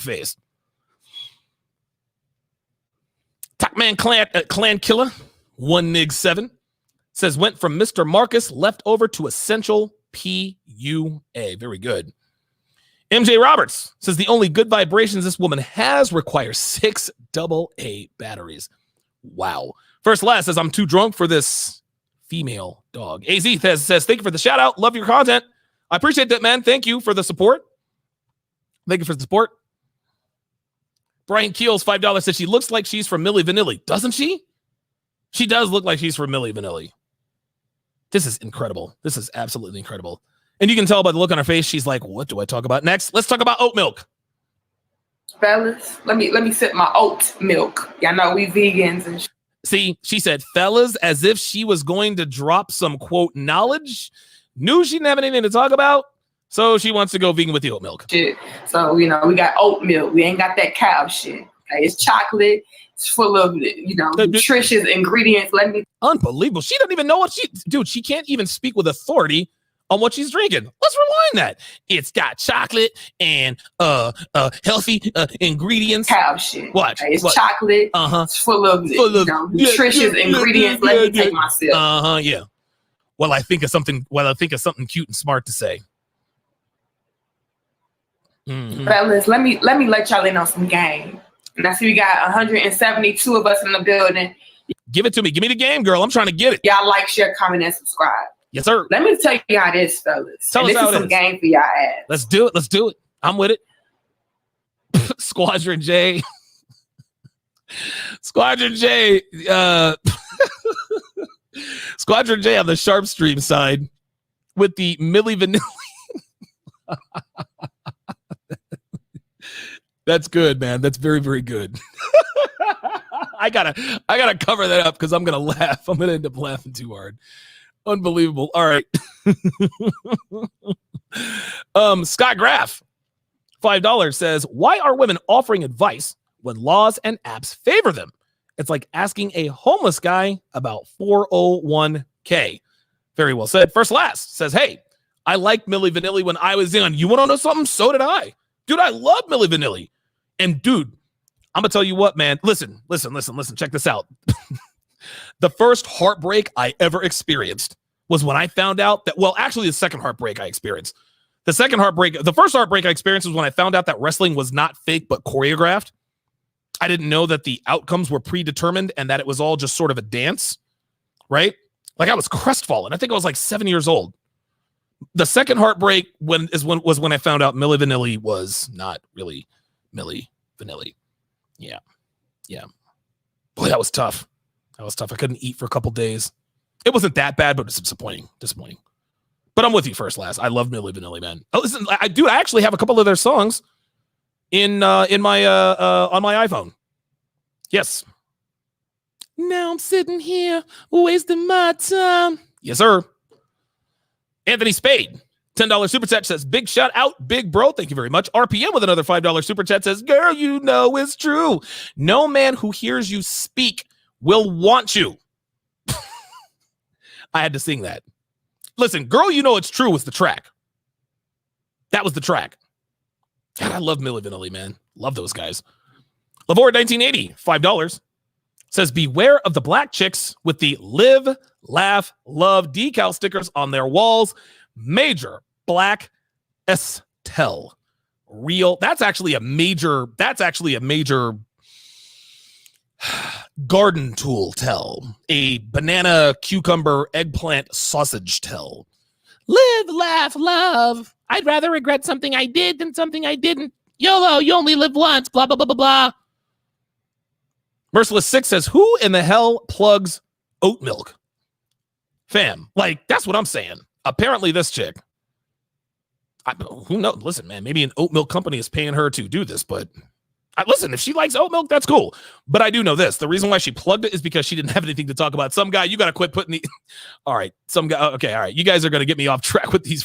face. Talkman Clan Killer, 1nig7, says, went from Mr. Marcus left over to Essential PUA. Very good. MJ Roberts says, the only good vibrations this woman has require 6 AA batteries. Wow. First Last says, I'm too drunk for this female dog. AZ says, thank you for the shout out. Love your content. I appreciate that, man. Thank you for the support. Thank you for the support. Brian Keels, $5 says, she looks like she's from Milli Vanilli. Doesn't she? She does look like she's from Milli Vanilli. This is incredible. This is absolutely incredible. And you can tell by the look on her face, she's like, what do I talk about next? Let's talk about oat milk.
Fellas, let me sip my oat milk. Y'all know we vegans and
See, she said, fellas, as if she was going to drop some, quote, knowledge. Knew she didn't have anything to talk about, so she wants to go vegan with the oat milk.
shit. So, we got oat milk. We ain't got that cow shit. Okay? It's chocolate. It's full of, nutritious ingredients.
Unbelievable. She doesn't even know what she can't even speak with authority on what she's drinking. Let's rewind that. It's got chocolate and healthy ingredients.
Cow shit.
Watch.
Okay? It's chocolate. It's full of nutritious ingredients. Let me take my sip.
Yeah. Well, I think of something cute and smart to say. Mm-hmm.
Fellas, let me let y'all in on some game. And I see we got 172 of us in the building.
Give it to me. Give me the game, girl. I'm trying to get it.
Y'all like, share, comment, and subscribe.
Yes, sir.
Let me tell you how this, fellas.
Tell us
this
how
is
it
some
is.
game for y'all ass.
Let's do it. I'm with it. Squadron J. Squadron J. Squadron J on the SharpStream side with the Milli Vanilli. That's good, man. That's very, very good. I gotta cover that up because I'm gonna laugh. I'm gonna end up laughing too hard. Unbelievable. All right. Scott Graff, $5 says, why are women offering advice when laws and apps favor them? It's like asking a homeless guy about 401k. Very well said. First Last says, hey, I liked Milli Vanilli when I was young. You want to know something? So did I. Dude, I love Milli Vanilli. And dude, I'm going to tell you what, man. Listen. Check this out. The first heartbreak I ever experienced was when I found out that, well, actually the second heartbreak I experienced. The first heartbreak I experienced was when I found out that wrestling was not fake, but choreographed. I didn't know that the outcomes were predetermined and that it was all just sort of a dance, right? Like I was crestfallen. I think I was like 7 years old. The second heartbreak was when I found out Milli Vanilli was not really Milli Vanilli. Yeah. Boy, that was tough. I couldn't eat for a couple days. It wasn't that bad, but it's disappointing. But I'm with you first, Last. I love Milli Vanilli, man. Oh, listen, I actually have a couple of their songs in my on my iPhone. Yes. Now I'm sitting here wasting my time. Yes, sir. Anthony Spade, $10 super chat says, big shout out, big bro. Thank you very much. RPM with another $5 super chat says, girl, you know it's true. No man who hears you speak will want you. I had to sing that. Listen, girl, you know it's true was the track. That was the track. God, I love Milli Vanilli, man. Love those guys. Lavore 1980, $5. Says, beware of the black chicks with the live, laugh, love decal stickers on their walls. Major black Estelle. Real. That's actually a major garden tool tell. A banana, cucumber, eggplant sausage tell. Live, laugh, love. I'd rather regret something I did than something I didn't. YOLO, you only live once. Blah, blah, blah, blah, blah. Merciless 6 says, who in the hell plugs oat milk? Fam, like, that's what I'm saying. Apparently this chick, who knows? Listen, man, maybe an oat milk company is paying her to do this, but listen, if she likes oat milk, that's cool. But I do know this. The reason why she plugged it is because she didn't have anything to talk about. Some guy, you got to quit putting the, all right, some guy, okay, all right. You guys are going to get me off track with these,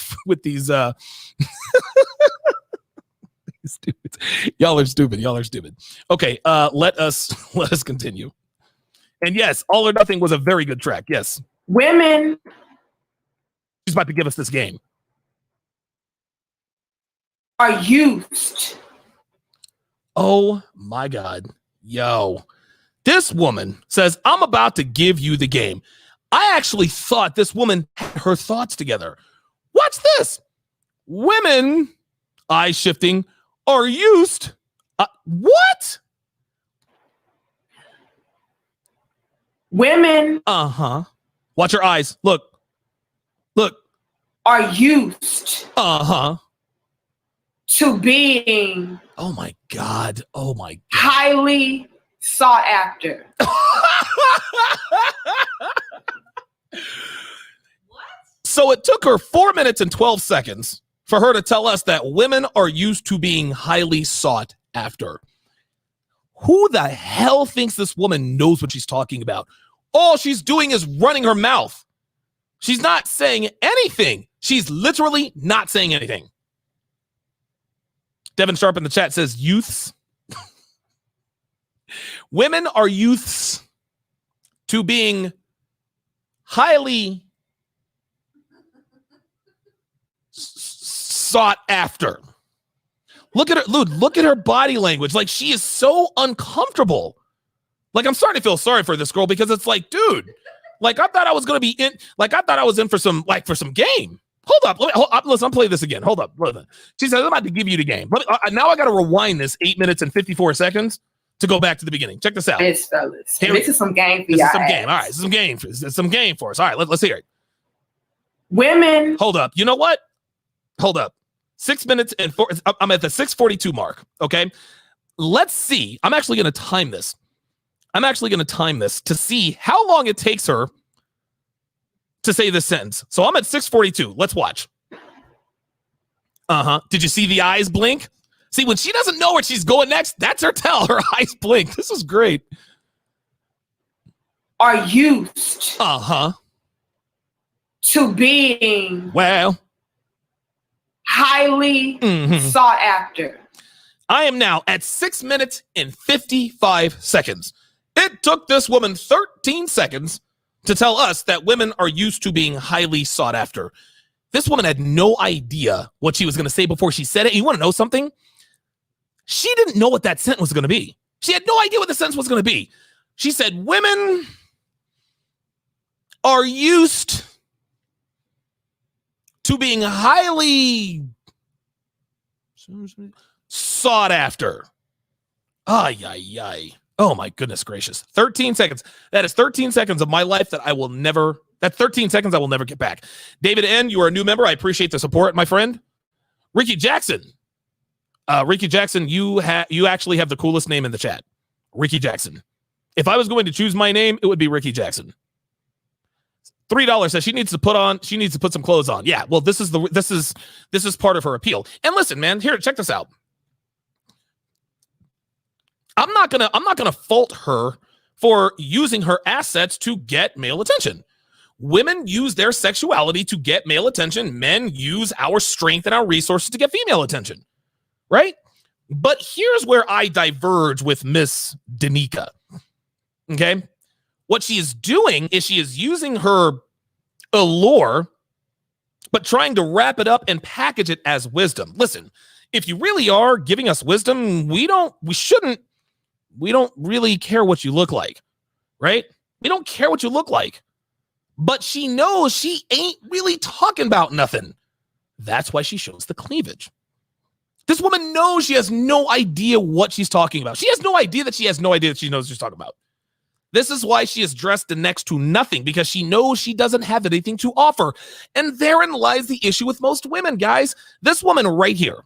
stupid. Y'all are stupid. Okay, let us continue. And yes, All or Nothing was a very good track. Yes.
Women.
She's about to give us this game.
Are used.
Oh my God. Yo. This woman says, I'm about to give you the game. I actually thought this woman had her thoughts together. Watch this. Women, eye shifting, are used. What?
Women.
Watch your eyes. Look.
Are used. To being.
Oh my God.
Highly sought after.
What?
So it took her 4 minutes and 12 seconds for her to tell us that women are used to being highly sought after. Who the hell thinks this woman knows what she's talking about? All she's doing is running her mouth. She's not saying anything. She's literally not saying anything. Devin Sharpe in the chat says, youths. Women are youths to being highly sought after. Look at her, look at her body language. Like, she is so uncomfortable. Like, I'm starting to feel sorry for this girl because it's like, dude, like, I thought I was going to be in, like, I thought I was in for some game. Hold up. Listen, I'm playing this again. Hold up. She says, I'm about to give you the game. Now I got to rewind this 8 minutes and 54 seconds to go back to the beginning. Check this out.
Yes, fellas. This is some game for y'all.
This is some game. All right. This is some game for us. All right. Let's hear it.
Women.
Hold up. You know what? Hold up. 6 minutes and 4. I'm at the 6:42 mark. Okay. Let's see. I'm actually going to time this. To see how long it takes her to say this sentence. So I'm at 6:42. Let's watch. Did you see the eyes blink? See, when she doesn't know where she's going next, that's her tell. Her eyes blink. This is great.
Are used. To being.
Well.
Highly sought after.
I am now at 6 minutes and 55 seconds. It took this woman 13 seconds to tell us that women are used to being highly sought after. This woman had no idea what she was going to say before she said it. You want to know something? She didn't know what that sentence was going to be. She had no idea what the sentence was going to be. She said, women are used to being highly sought after. Oh my goodness gracious. 13 seconds. That is 13 seconds of my life that I will never get back. David N., you are a new member. I appreciate the support, my friend. Ricky Jackson. Ricky Jackson, you actually have the coolest name in the chat. Ricky Jackson. If I was going to choose my name, it would be Ricky Jackson. $3 says she needs to put some clothes on. Yeah, well, this is part of her appeal. And listen, man, here, check this out. I'm not gonna fault her for using her assets to get male attention. Women use their sexuality to get male attention. Men use our strength and our resources to get female attention, right? But here's where I diverge with Miss Danica. Okay, what she is doing is she is using her allure, but trying to wrap it up and package it as wisdom. Listen, if you really are giving us wisdom, we don't really care what you look like, right? We don't care what you look like. But she knows she ain't really talking about nothing. That's why she shows the cleavage. This woman knows she has no idea what she's talking about. She has no idea that she has no idea that she knows what she's talking about. This is why she is dressed in next to nothing, because she knows she doesn't have anything to offer. And therein lies the issue with most women, guys. This woman right here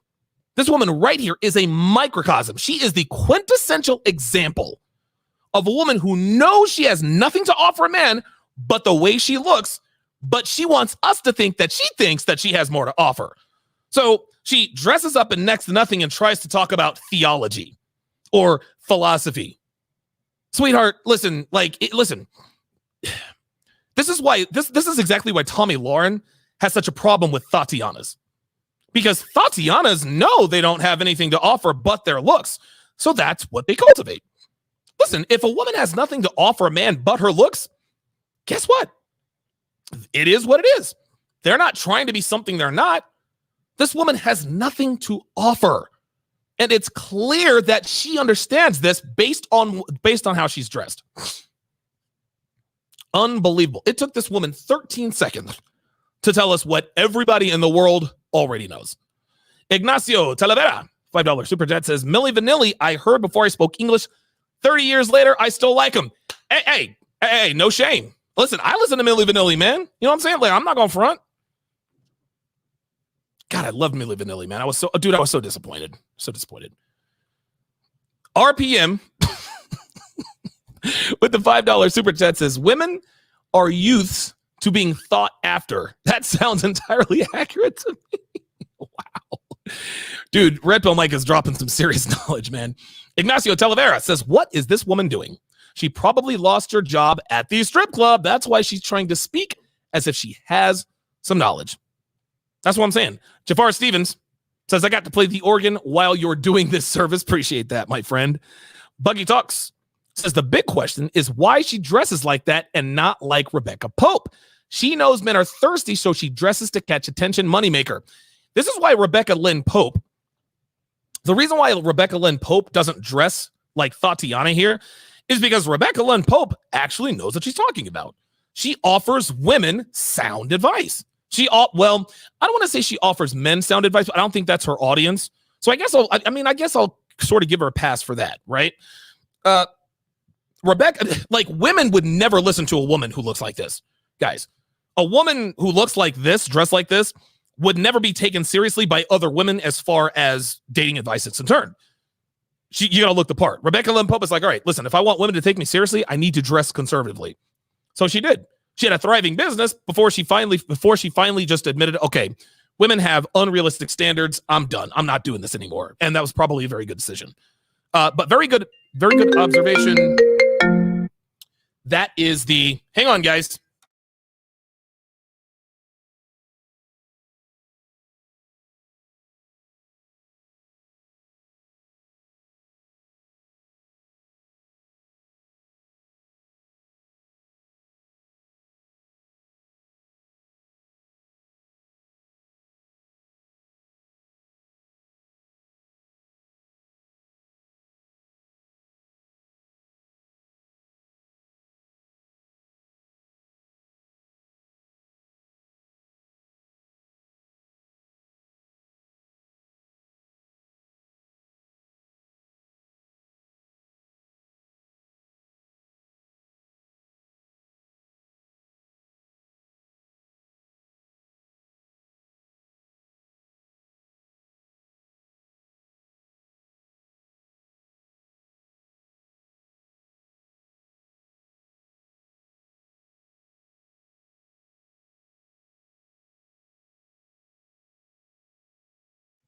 is a microcosm. She is the quintessential example of a woman who knows she has nothing to offer a man but the way she looks, but she wants us to think that she thinks that she has more to offer. So she dresses up in next to nothing and tries to talk about theology or philosophy. Sweetheart, listen. This is exactly why Tommy Lauren has such a problem with Tatianas. Because Tatianas know they don't have anything to offer but their looks. So that's what they cultivate. Listen, if a woman has nothing to offer a man but her looks, guess what? It is what it is. They're not trying to be something they're not. This woman has nothing to offer. And it's clear that she understands this based on how she's dressed. Unbelievable. It took this woman 13 seconds to tell us what everybody in the world already knows. Ignacio Talavera, $5 super chat, says, Milli Vanilli, I heard before I spoke English. 30 years later, I still like him. Hey, no shame. Listen, I listen to Milli Vanilli, man. You know what I'm saying? Like, I'm not going front. God, I loved Milli Vanilli, man. I was so disappointed. So disappointed. RPM with the $5 super chat says, women are youths to being thought after. That sounds entirely accurate to me. Wow. Dude, Red Pill Mike is dropping some serious knowledge, man. Ignacio Talavera says, what is this woman doing? She probably lost her job at the strip club. That's why she's trying to speak as if she has some knowledge. That's what I'm saying. Jafar Stevens says, I got to play the organ while you're doing this service. Appreciate that, my friend. Buggy Talks says, the big question is why she dresses like that and not like Rebecca Pope. She knows men are thirsty, so she dresses to catch attention. Moneymaker. This is why Rebecca Lynn Pope, the reason why Rebecca Lynn Pope doesn't dress like Tatiana here is because Rebecca Lynn Pope actually knows what she's talking about. She offers women sound advice. I don't want to say she offers men sound advice, but I don't think that's her audience. So I guess I'll sort of give her a pass for that, right? Rebecca, like, women would never listen to a woman who looks like this. Guys, a woman who looks like this, dressed like this, would never be taken seriously by other women as far as dating advice is concerned. You gotta look the part. Rebecca Lynn Pope is like, all right, listen, if I want women to take me seriously, I need to dress conservatively. So she did. She had a thriving business before she finally just admitted, okay, women have unrealistic standards. I'm done. I'm not doing this anymore. And that was probably a very good decision. But very good observation. That is hang on, guys.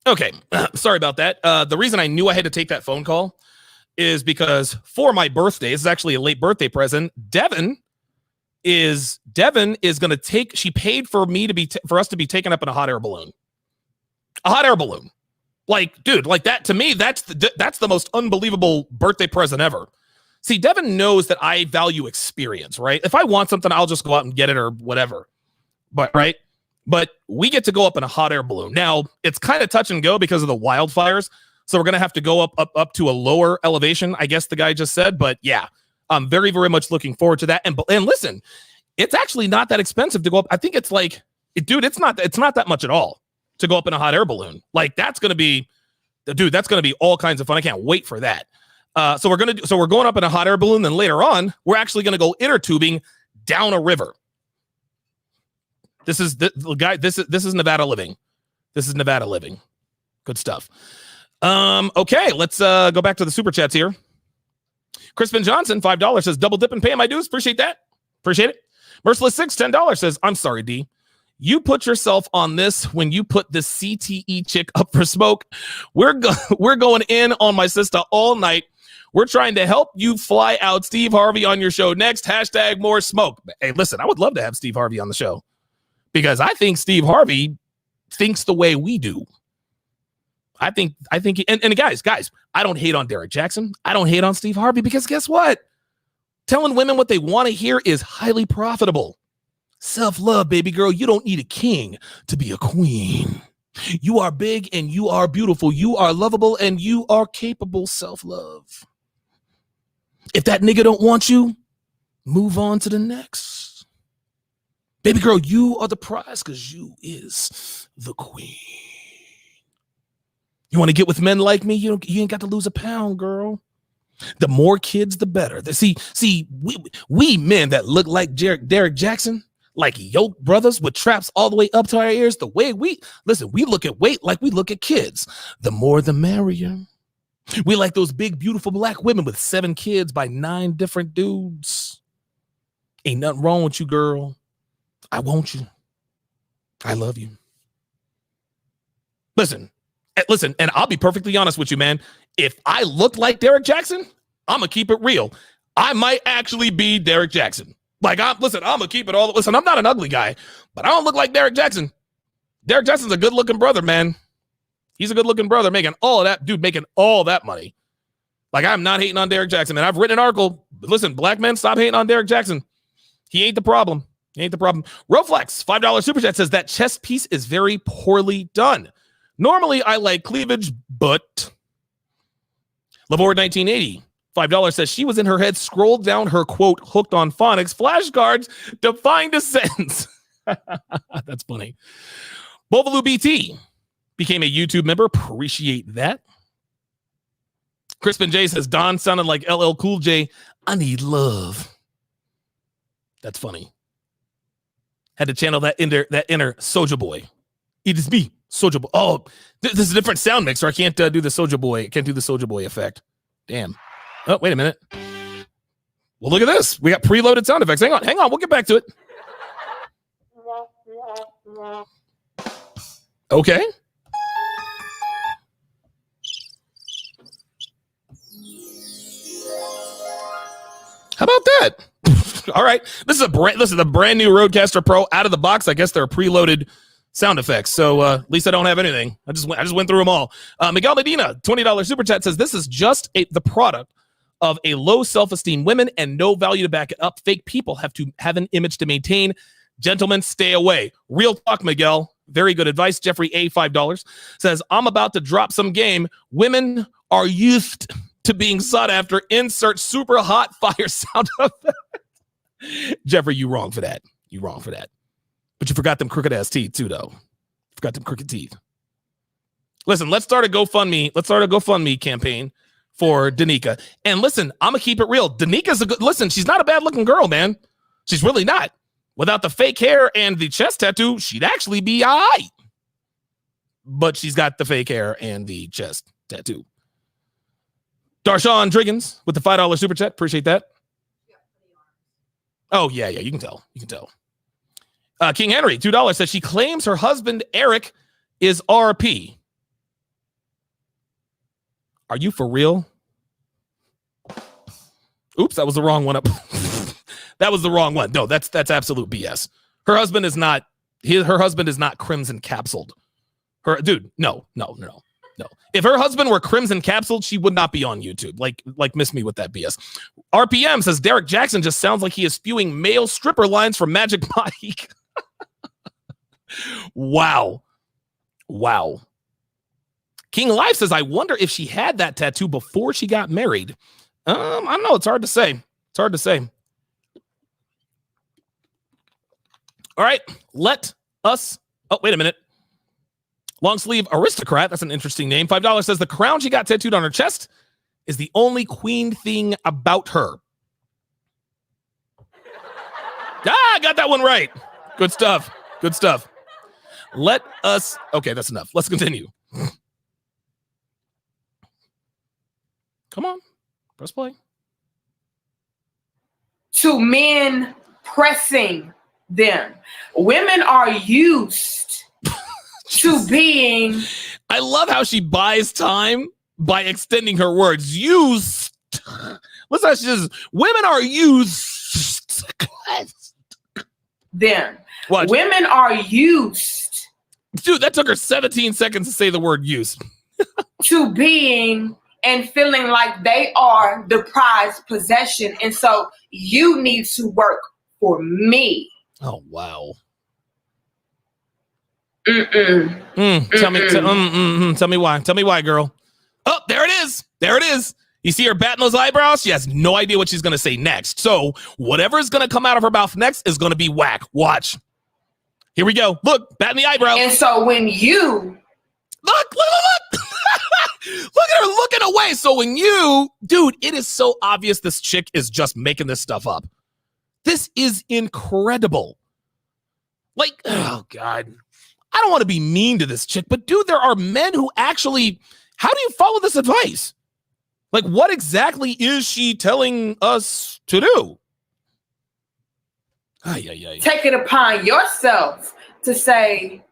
Okay, sorry about that. The reason I knew I had to take that phone call is because for my birthday, this is actually a late birthday present. Devin is going to take. She paid for me to be for us to be taken up in a hot air balloon. A hot air balloon, like, dude, like that to me. That's the most unbelievable birthday present ever. See, Devin knows that I value experience, right? If I want something, I'll just go out and get it or whatever. But right. But we get to go up in a hot air balloon. Now, it's kind of touch and go because of the wildfires. So we're going to have to go up to a lower elevation, I guess the guy just said. But yeah, I'm very, very much looking forward to that. And listen, it's actually not that expensive to go up. I think it's like, dude, it's not that much at all to go up in a hot air balloon. Like that's going to be all kinds of fun. I can't wait for that. So we're going up in a hot air balloon. Then later on, we're actually going to go inner tubing down a river. This is Nevada living. This is Nevada living. Good stuff. Okay, let's go back to the super chats here. Crispin Johnson, $5 says, double dip and pay my dues. Appreciate that. Appreciate it. Merciless 6, $10 says, I'm sorry, D. You put yourself on this when you put the CTE chick up for smoke. We're going in on my sister all night. We're trying to help you fly out Steve Harvey on your show next. # more smoke. Hey, listen, I would love to have Steve Harvey on the show because I think Steve Harvey thinks the way we do. I think, and guys, I don't hate on Derek Jackson. I don't hate on Steve Harvey because guess what? Telling women what they want to hear is highly profitable. Self-love, baby girl. You don't need a king to be a queen. You are big and you are beautiful. You are lovable and you are capable. Self-love. If that nigga don't want you, move on to the next. Baby girl, you are the prize because you is the queen. You want to get with men like me? You ain't got to lose a pound, girl. The more kids, the better. See, we men that look like Derek Jackson, like yoked brothers with traps all the way up to our ears, the way we look at weight like we look at kids. The more, the merrier. We like those big, beautiful black women with 7 kids by 9 different dudes. Ain't nothing wrong with you, girl. I want you. I love you. Listen, and I'll be perfectly honest with you, man. If I look like Derek Jackson, I'm going to keep it real. I might actually be Derek Jackson. Like, I'm going to keep it all. Listen, I'm not an ugly guy, but I don't look like Derek Jackson. Derek Jackson's a good-looking brother, man. He's a good-looking brother making all that money. Like, I'm not hating on Derek Jackson, man. I've written an article. Listen, black men, stop hating on Derek Jackson. He ain't the problem. Roflex, $5 super chat says that chest piece is very poorly done. Normally, I like cleavage, but Lavore 1980, $5 says she was in her head, scrolled down her quote, hooked on phonics, flashcards to find a sentence. That's funny. Bovaloo BT became a YouTube member. Appreciate that. Crispin J says Don sounded like LL Cool J. I need love. That's funny. Had to channel that inner Soulja Boy. It is me. Soulja Boy. Oh, this is a different sound mixer. I can't do the Soulja Boy. Can't do the Soulja Boy effect. Damn. Oh, wait a minute. Well, look at this. We got preloaded sound effects. Hang on. We'll get back to it. Okay. How about that? All right. This is a brand new Rodecaster Pro out of the box. I guess they're preloaded sound effects. So at least I don't have anything. I just went through them all. Miguel Medina, $20 super chat says this is just the product of a low self-esteem women and no value to back it up. Fake people have to have an image to maintain. Gentlemen, stay away. Real talk, Miguel. Very good advice. Jeffrey A, $5 says I'm about to drop some game. Women are used to being sought after. Insert super hot fire sound effect. Jeffrey, you wrong for that. But you forgot them crooked ass teeth too, though. Forgot them crooked teeth. Listen, let's start a GoFundMe campaign for Danica. And listen, I'm gonna keep it real. Danica's she's not a bad looking girl, man. She's really not. Without the fake hair and the chest tattoo, she'd actually be all right. But she's got the fake hair and the chest tattoo. Darshawn Driggins with the $5 super chat. Appreciate that. Oh, yeah, you can tell. King Henry, $2 says she claims her husband, Eric, is RP. Are you for real? Oops, that was the wrong one up. That was the wrong one. No, that's absolute BS. Her husband is not crimson capsuled. No. If her husband were crimson capsuled, she would not be on YouTube. Like miss me with that BS. RPM says Derek Jackson just sounds like he is spewing male stripper lines from Magic Mike. Wow. King Life says, I wonder if she had that tattoo before she got married. I don't know. It's hard to say. All right. Let us. Oh, wait a minute. Long sleeve aristocrat. That's an interesting name. $5 says the crown she got tattooed on her chest is the only queen thing about her. I got that one right. Good stuff. Let us. Okay, that's enough. Let's continue. Come on. Press play.
To men pressing them. Women are used to being.
I love how she buys time by extending her words. Used. Listen how she says, women are used.
Them.
What?
Women are used.
Dude, that took her 17 seconds to say the word used.
To being and feeling like they are the prized possession. And so you need to work for me.
Oh, wow.
Tell
me why. Tell me why, girl. Oh, there it is. You see her batting those eyebrows? She has no idea what she's going to say next. So whatever is going to come out of her mouth next is going to be whack. Watch. Here we go. Look, batting the eyebrow.
And so when you...
Look. Look at her looking away. So when you... Dude, it is so obvious this chick is just making this stuff up. This is incredible. Like, oh, God. I don't want to be mean to this chick, but dude, there are men who actually... How do you follow this advice? Like, what exactly is she telling us to do?
Take it upon yourself to say,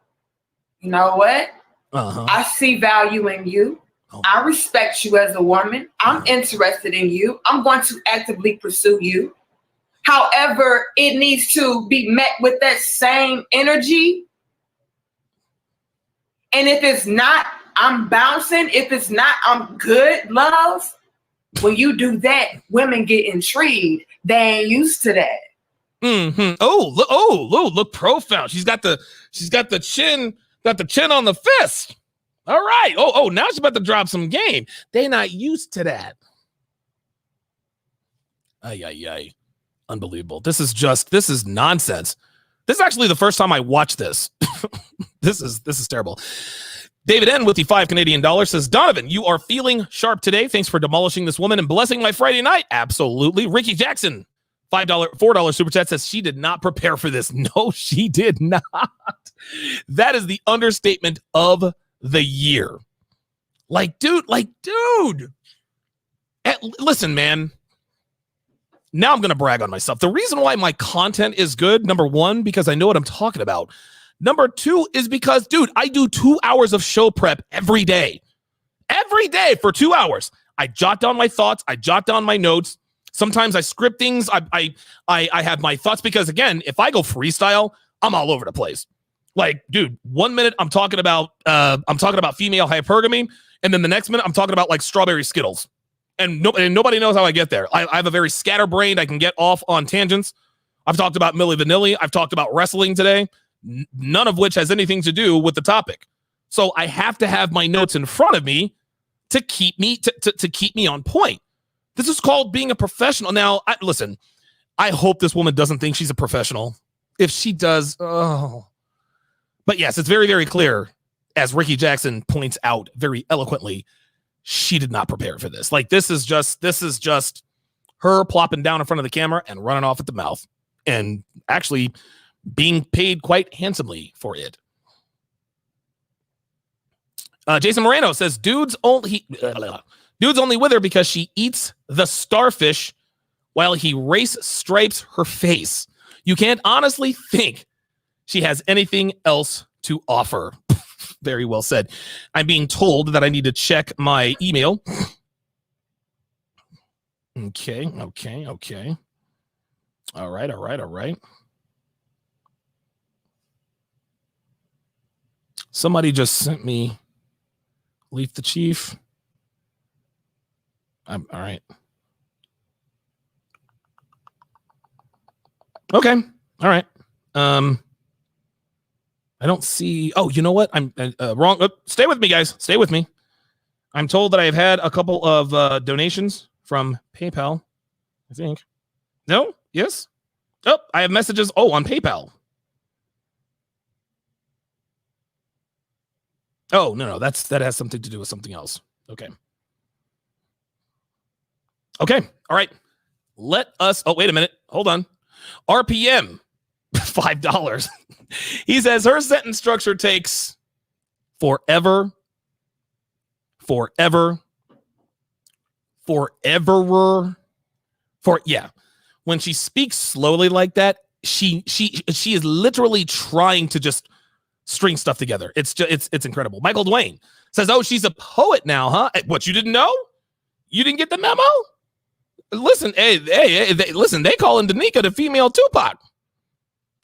you know what? I see value in you. I respect you as a woman. I'm interested in you. I'm going to actively pursue you. However, it needs to be met with that same energy. And if it's not, I'm bouncing. If it's not, I'm good, love. When you do that, women get intrigued. They ain't used to that. Look profound. She's got the chin on the fist. All right. Now she's about to drop some game. They not used to that. Unbelievable. This is nonsense. This is actually the first time I watched this. This is terrible. David N. with the $5 Canadian says, Donovan, you are feeling sharp today. Thanks for demolishing this woman and blessing my Friday night. Absolutely. Ricky Jackson, $4 super chat says she did not prepare for this. No, she did not. That is the understatement of the year. Dude. Listen, man. Now I'm going to brag on myself. The reason why my content is good, number one, because I know what I'm talking about. Number two is because, dude, I do 2 hours of show prep every day. Every day for 2 hours. I jot down my thoughts. I jot down my notes. Sometimes I script things. I have my thoughts because, again, if I go freestyle, I'm all over the place. Like, dude, 1 minute I'm talking about female hypergamy, and then the next minute I'm talking about like strawberry Skittles. And nobody knows how I get there. I have a very scatterbrained. I can get off on tangents. I've talked about Milli Vanilli. I've talked about wrestling today. None of which has anything to do with the topic. So I have to have my notes in front of me to keep me to keep me on point. This is called being a professional. Now, listen, I hope this woman doesn't think she's a professional. If she does, But yes, it's very, very clear, as Ricky Jackson points out very eloquently, she did not prepare for this. Like, this is just her plopping down in front of the camera and running off at the mouth. And actually being paid quite handsomely for it. Jason Moreno says, dudes only with her because she eats the starfish while he race stripes her face. You can't honestly think she has anything else to offer.
Very well said. I'm being told that I need to check my email. Okay. All right. Somebody just sent me Leaf the Chief. All right. Okay. All right. I don't see. Oh, you know what? I'm wrong. Stay with me, guys. Stay with me. I'm told that I've had a couple of donations from PayPal. I think. No? Yes? Oh, I have messages. Oh, on PayPal. Oh, no. That has something to do with something else. Okay. Okay. All right. Let us. Oh, wait a minute. Hold on. RPM. $5. He says her sentence structure takes forever. When she speaks slowly like that, she is literally trying to just string stuff together. It's incredible. Michael Dwayne says, "Oh, she's a poet now, huh? What, you didn't know? You didn't get the memo? Listen, listen, they call Danica the female Tupac.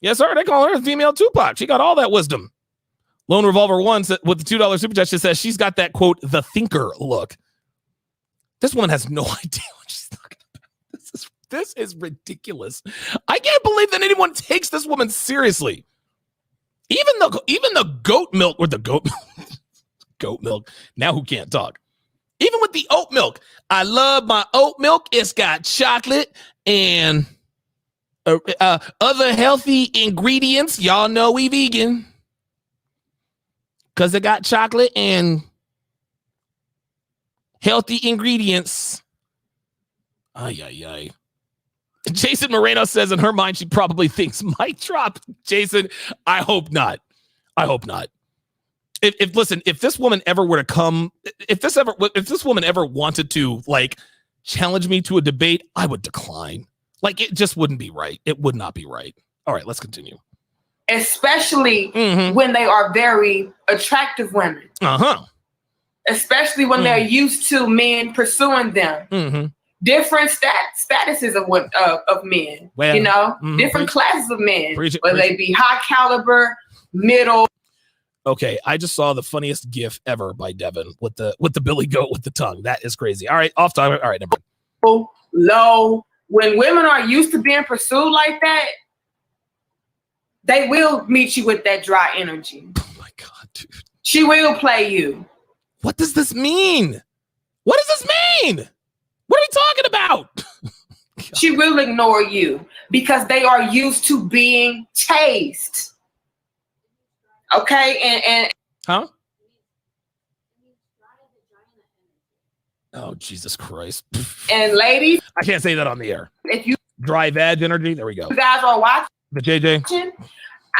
Yes, sir. They call her the female Tupac. She got all that wisdom." Lone Revolver 1 with the $2 super chat, she says she's got that, quote, the thinker look. This woman has no idea what she's talking about. This is ridiculous. I can't believe that anyone takes this woman seriously. Even the goat milk with the goat milk. Now who can't talk? Even with the oat milk. I love my oat milk. It's got chocolate and other healthy ingredients. Y'all know we vegan. Because it got chocolate and healthy ingredients. Ay. Jason Moreno says in her mind she probably thinks mic drop. Jason, I hope not. If this woman ever were to come, if this woman ever wanted to like challenge me to a debate, I would decline. Like, it just wouldn't be right. It would not be right. All right, let's continue.
Especially when they are very attractive women. Especially when they're used to men pursuing them. Different statuses of men, well, different classes of men, whether they be high caliber, middle.
Okay, I just saw the funniest GIF ever by Devin with the Billy Goat with the tongue. That is crazy. All right, off topic. All right, never.
Low. When women are used to being pursued like that, they will meet you with that dry energy.
Oh my God, dude.
She will play you.
What does this mean? What does this mean? What are we talking about?
She will ignore you because they are used to being chased. Okay, and
huh? Oh, Jesus Christ.
And ladies,
I can't say that on the air.
If you
dry vag energy, there we go.
You guys are watching
the JJ.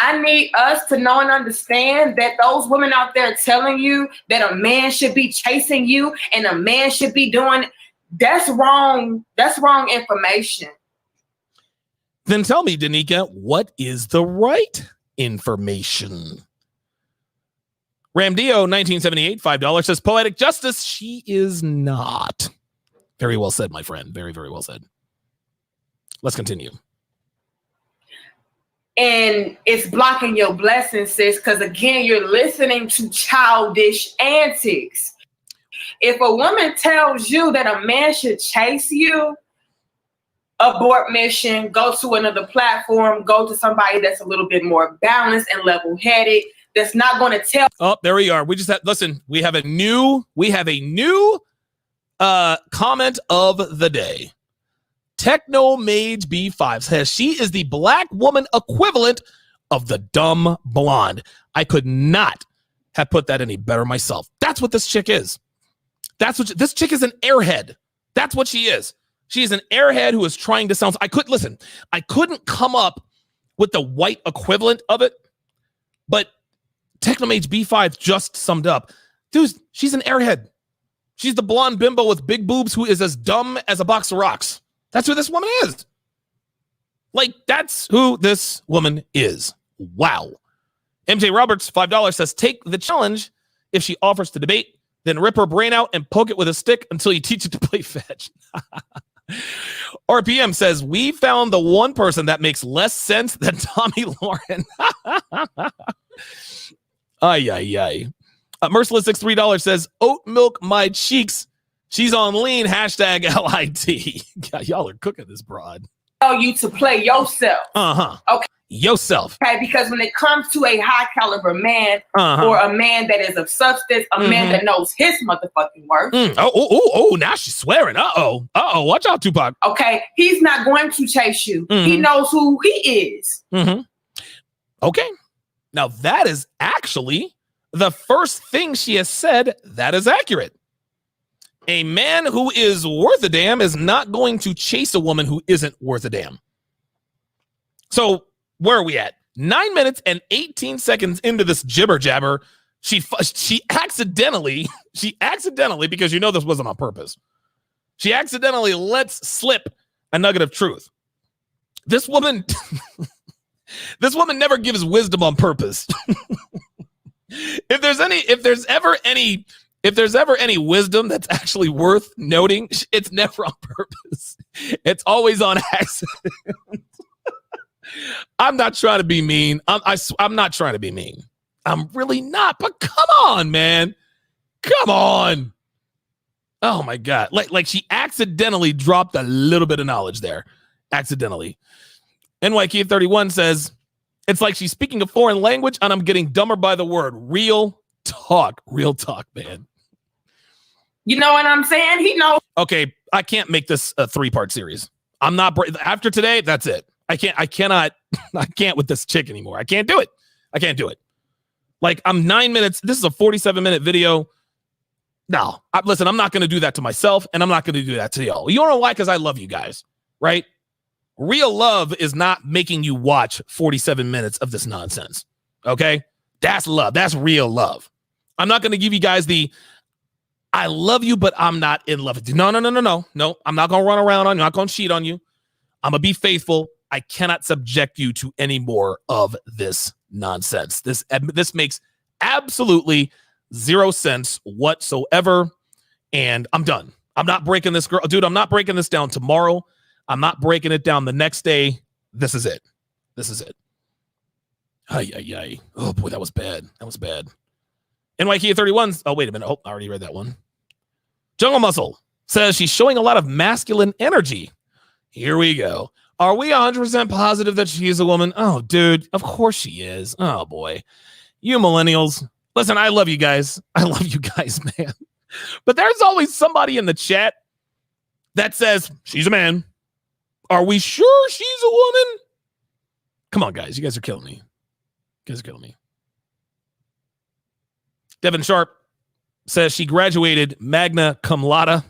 I need us to know and understand that those women out there telling you that a man should be chasing you and a man should be doing, that's wrong. That's wrong information.
Then tell me, Danica, what is the right information? Ramdio 1978, $5 says poetic justice. She is not. Very well said, my friend. Very, very well said. Let's continue.
And it's blocking your blessings, sis, because again, you're listening to childish antics. If a woman tells you that a man should chase you, abort mission, go to another platform, go to somebody that's a little bit more balanced and level-headed, that's not going to tell.
Oh, there we are. We just have, listen, we have a new comment of the day. Techno Mage B5 says she is the black woman equivalent of the dumb blonde. I could not have put that any better myself. That's what this chick is. This chick is an airhead. That's what she is. She is an airhead who is trying to sound. I couldn't come up with the white equivalent of it, but Technomage B5 just summed up. Dude, she's an airhead. She's the blonde bimbo with big boobs who is as dumb as a box of rocks. That's who this woman is. Like, that's who this woman is. Wow. MJ Roberts, $5 says, take the challenge if she offers to debate, then rip her brain out and poke it with a stick until you teach it to play fetch. RPM says, we found the one person that makes less sense than Tommy Lauren. Ay, ay, ay. Merciless $63 says, oat milk my cheeks. She's on lean, hashtag LIT. God, y'all are cooking this broad.
Tell you to play yourself. Okay.
Yourself.
Okay, because when it comes to a high caliber man or a man that is of substance, a man that knows his motherfucking worth.
Oh, now she's swearing. Uh-oh, watch out, Tupac.
Okay, he's not going to chase you. He knows who he is.
Okay, now that is actually the first thing she has said that is accurate. A man who is worth a damn is not going to chase a woman who isn't worth a damn. So where are we at? 9 minutes and 18 seconds into this jibber jabber, she accidentally, because you know this wasn't on purpose, she accidentally lets slip a nugget of truth. This woman, this woman never gives wisdom on purpose. If there's ever any wisdom that's actually worth noting, it's never on purpose. It's always on accident. I'm not trying to be mean. I'm not trying to be mean. I'm really not. But come on, man. Come on. Oh my God. Like she accidentally dropped a little bit of knowledge there. Accidentally. NYK31 says, it's like she's speaking a foreign language and I'm getting dumber by the word. Real talk, man.
You know what I'm saying? He knows. Okay,
I can't make this a 3-part series. I'm not after today. That's it. I can't with this chick anymore. I can't do it. Like, I'm 9 minutes. This is a 47-minute video. No, listen, I'm not going to do that to myself, and I'm not going to do that to y'all. You don't know why? Because I love you guys, right? Real love is not making you watch 47 minutes of this nonsense, okay? That's love. That's real love. I'm not going to give you guys the, I love you, but I'm not in love with you. No. No, I'm not going to run around on you. I'm not going to cheat on you. I'm going to be faithful. I cannot subject you to any more of this nonsense. This makes absolutely zero sense whatsoever. And I'm done. I'm not breaking this girl. Dude, I'm not breaking this down tomorrow. I'm not breaking it down the next day. This is it. Ay. Oh boy, that was bad. NYK31. Oh, wait a minute. Oh, I already read that one. Jungle Muscle says she's showing a lot of masculine energy. Here we go. Are we 100% positive that she's a woman? Oh, dude, of course she is. Oh, boy. You millennials. Listen, I love you guys. Man. But there's always somebody in the chat that says, she's a man. Are we sure she's a woman? Come on, guys. You guys are killing me. Devin Sharpe says she graduated magna cum laude.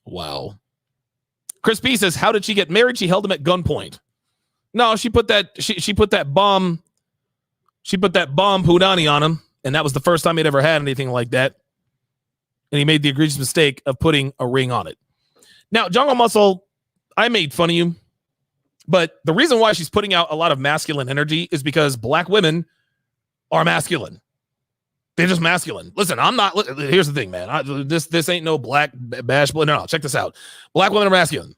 Wow. Chris B says, how did she get married? She held him at gunpoint. No, she put that bomb Pudani on him, and that was the first time he'd ever had anything like that. And he made the egregious mistake of putting a ring on it. Now, Jungle Muscle, I made fun of you, but the reason why she's putting out a lot of masculine energy is because black women are masculine. They're just masculine. Listen, I'm not. Here's the thing, man. This ain't no black bash. No, check this out. Black women are masculine.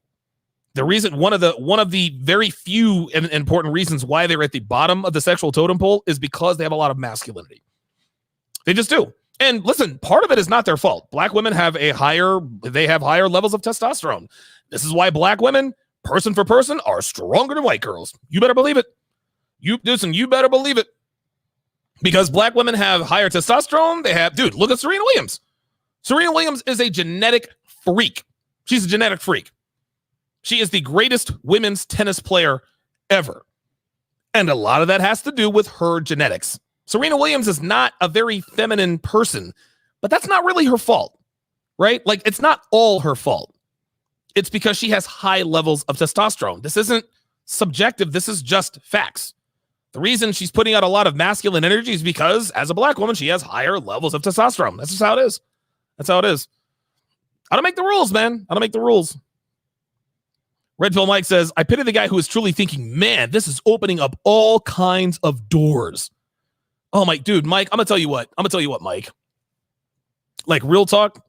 The reason, one of the very few and important reasons why they're at the bottom of the sexual totem pole is because they have a lot of masculinity. They just do. And listen, part of it is not their fault. Black women have higher levels of testosterone. This is why black women, person for person, are stronger than white girls. You better believe it. You better believe it. Because black women have higher testosterone. Dude, look at Serena Williams. Serena Williams is a genetic freak. She's a genetic freak. She is the greatest women's tennis player ever. And a lot of that has to do with her genetics. Serena Williams is not a very feminine person, but that's not really her fault, right? Like, it's not all her fault. It's because she has high levels of testosterone. This isn't subjective. This is just facts. The reason she's putting out a lot of masculine energy is because, as a black woman, she has higher levels of testosterone. That's just how it is. I don't make the rules, man. I don't make the rules. Red Pill Mike says, I pity the guy who is truly thinking, man, this is opening up all kinds of doors. Oh, my dude, Mike, I'm going to tell you what, Mike. Like, real talk.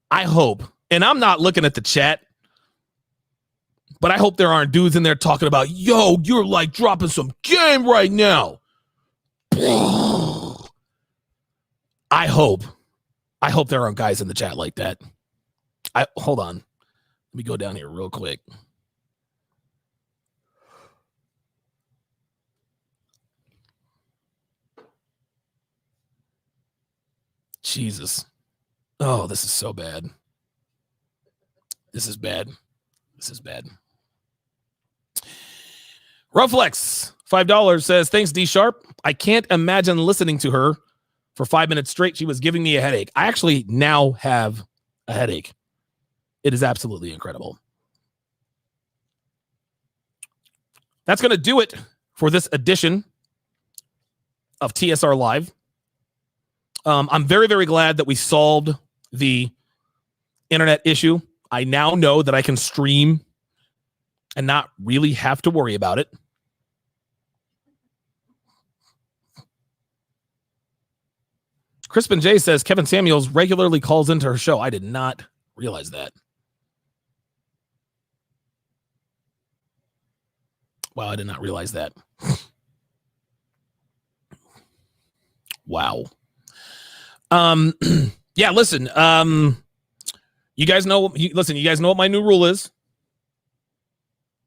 I hope, and I'm not looking at the chat, but I hope there aren't dudes in there talking about, yo, you're like dropping some game right now. I hope there aren't guys in the chat like that. Hold on. Let me go down here real quick. Jesus. Oh, this is so bad. This is bad. Rufflex, $5 says, thanks, D Sharp. I can't imagine listening to her for 5 minutes straight. She was giving me a headache. I actually now have a headache. It is absolutely incredible. That's going to do it for this edition of TSR Live. I'm very, very glad that we solved the internet issue. I now know that I can stream and not really have to worry about it. Crispin J says Kevin Samuels regularly calls into her show. I did not realize that. Wow, I did not realize that. Wow. Yeah, listen. You guys know what my new rule is.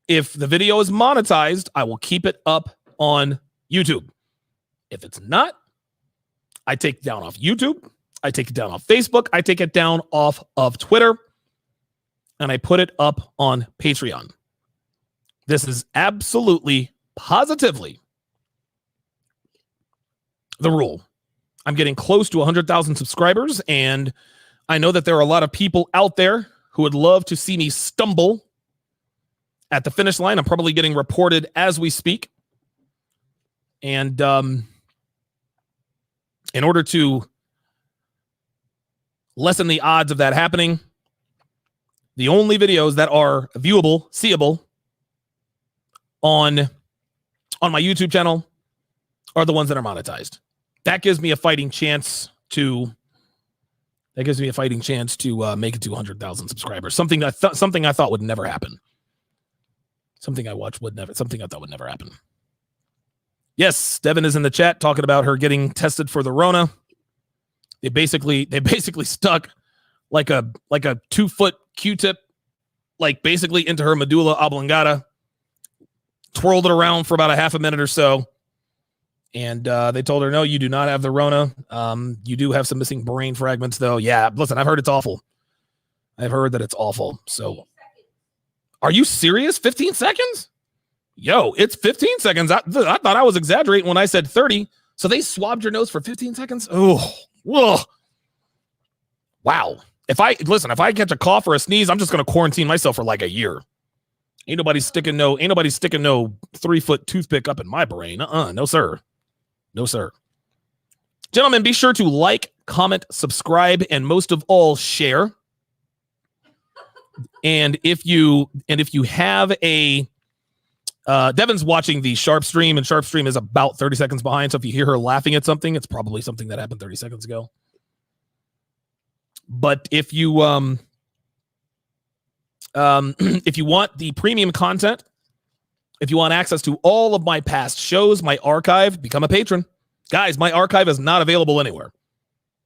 If the video is monetized, I will keep it up on YouTube. If it's not, I take it down off YouTube. I take it down off Facebook. I take it down off of Twitter. And I put it up on Patreon. This is absolutely, positively the rule. I'm getting close to 100,000 subscribers, and I know that there are a lot of people out there who would love to see me stumble at the finish line. I'm probably getting reported as we speak. And in order to lessen the odds of that happening, the only videos that are viewable, seeable on my YouTube channel are the ones that are monetized. That gives me a fighting chance to make it to 100,000 subscribers. Something I thought would never happen. Something I thought would never happen. Yes, Devin is in the chat talking about her getting tested for the Rona. They basically stuck like a 2-foot Q-tip, like basically into her medulla oblongata, twirled it around for about a half a minute or so. And they told her, no, you do not have the Rona. You do have some missing brain fragments, though. Yeah, listen, I've heard it's awful. I've heard that it's awful. So, are you serious? 15 seconds? Yo, it's 15 seconds. I thought I was exaggerating when I said 30. So they swabbed your nose for 15 seconds? Oh, whoa. Wow. If I catch a cough or a sneeze, I'm just going to quarantine myself for like a year. Ain't nobody sticking no 3-foot toothpick up in my brain. No, sir. No, sir. Gentlemen, be sure to like, comment, subscribe, and most of all, share. And if you have a Devin's watching the SharpStream, and SharpStream is about 30 seconds behind. So if you hear her laughing at something, it's probably something that happened 30 seconds ago. But if you if you want the premium content, if you want access to all of my past shows, my archive, become a patron. Guys, my archive is not available anywhere.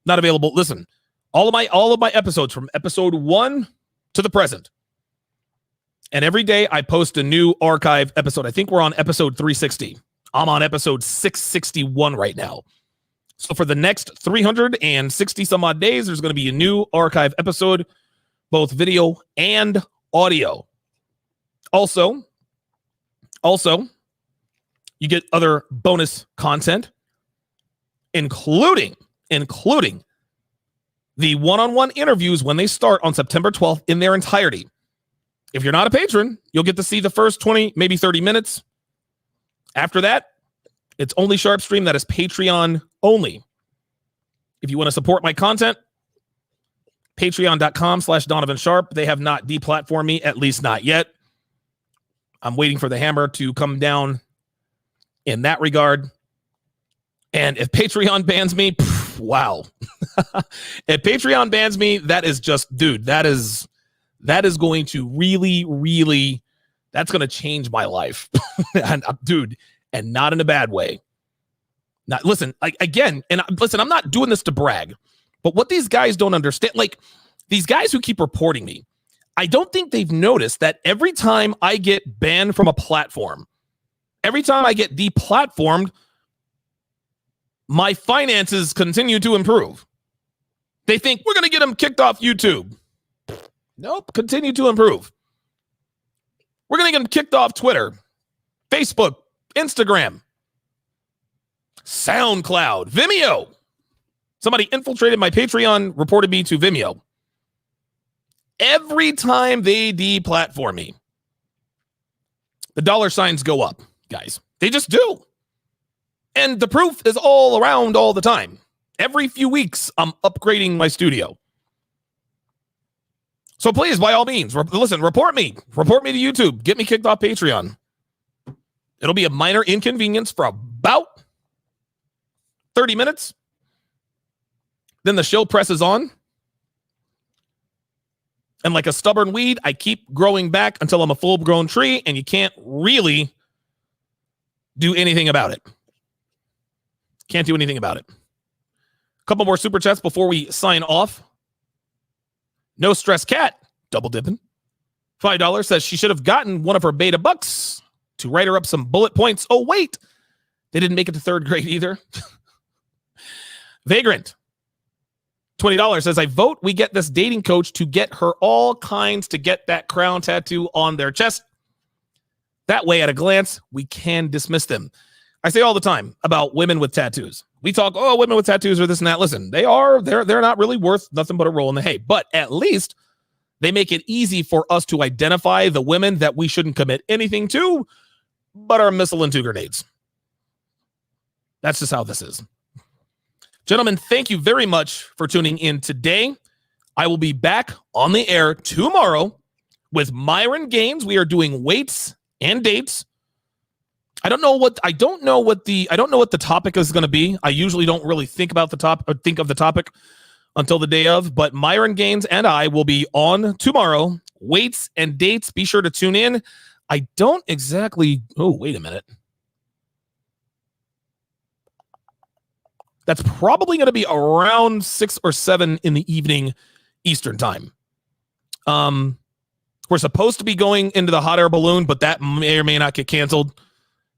Not available. Listen, all of my episodes from episode 1 to the present. And every day I post a new archive episode. I think we're on episode 360. I'm on episode 661 right now. So for the next 360 some odd days, there's going to be a new archive episode, both video and audio. Also, you get other bonus content, including the one-on-one interviews when they start on September 12th in their entirety. If you're not a patron, you'll get to see the first 20, maybe 30 minutes. After that, it's only SharpStream. That is Patreon only. If you want to support my content, Patreon.com/Donovan Sharpe. They have not deplatformed me, at least not yet. I'm waiting for the hammer to come down in that regard. And if Patreon bans me, wow. If Patreon bans me, that is just, dude, that is going to really, that's going to change my life. And dude, and not in a bad way. Not, listen, again, and listen, I'm not doing this to brag, but what these guys don't understand, like these guys who keep reporting me, I don't think they've noticed that every time I get banned from a platform, every time I get deplatformed, my finances continue to improve. They think we're going to get them kicked off YouTube. Nope, continue to improve. We're going to get them kicked off Twitter, Facebook, Instagram, SoundCloud, Vimeo. Somebody infiltrated my Patreon, reported me to Vimeo. Every time they deplatform me, the dollar signs go up, guys. They just do. And the proof is all around all the time. Every few weeks, I'm upgrading my studio. So please, by all means, listen, report me. Report me to YouTube. Get me kicked off Patreon. It'll be a minor inconvenience for about 30 minutes. Then the show presses on. And like a stubborn weed, I keep growing back until I'm a full-grown tree, and you can't really do anything about it. Can't do anything about it. A couple more super chats before we sign off. No Stress Cat, double dipping. $5 says she should have gotten one of her beta bucks to write her up some bullet points. Oh, wait. They didn't make it to 3rd grade either. Vagrant, $20 says, I vote we get this dating coach to get her all kinds to get that crown tattoo on their chest. That way, at a glance, we can dismiss them. I say all the time about women with tattoos. We talk, oh, women with tattoos are this and that. Listen, they're not really worth nothing but a roll in the hay. But at least they make it easy for us to identify the women that we shouldn't commit anything to, but are missile and two grenades. That's just how this is. Gentlemen, thank you very much for tuning in today. I will be back on the air tomorrow with Myron Gaines. We are doing weights and dates. I don't know what the topic is going to be. I usually don't really think about the top or think of the topic until the day of, but Myron Gaines and I will be on tomorrow. Weights and dates. Be sure to tune in. I don't exactly. Oh, wait a minute. That's probably going to be around 6 or 7 in the evening Eastern time. We're supposed to be going into the hot air balloon, but that may or may not get canceled.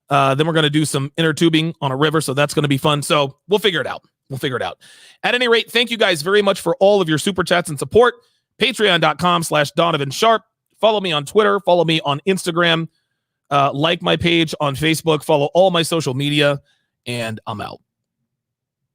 Then we're going to do some inner tubing on a river, so that's going to be fun. So we'll figure it out. At any rate, thank you guys very much for all of your super chats and support. Patreon.com/Donovan Sharpe. Follow me on Twitter. Follow me on Instagram. Like my page on Facebook. Follow all my social media. And I'm out.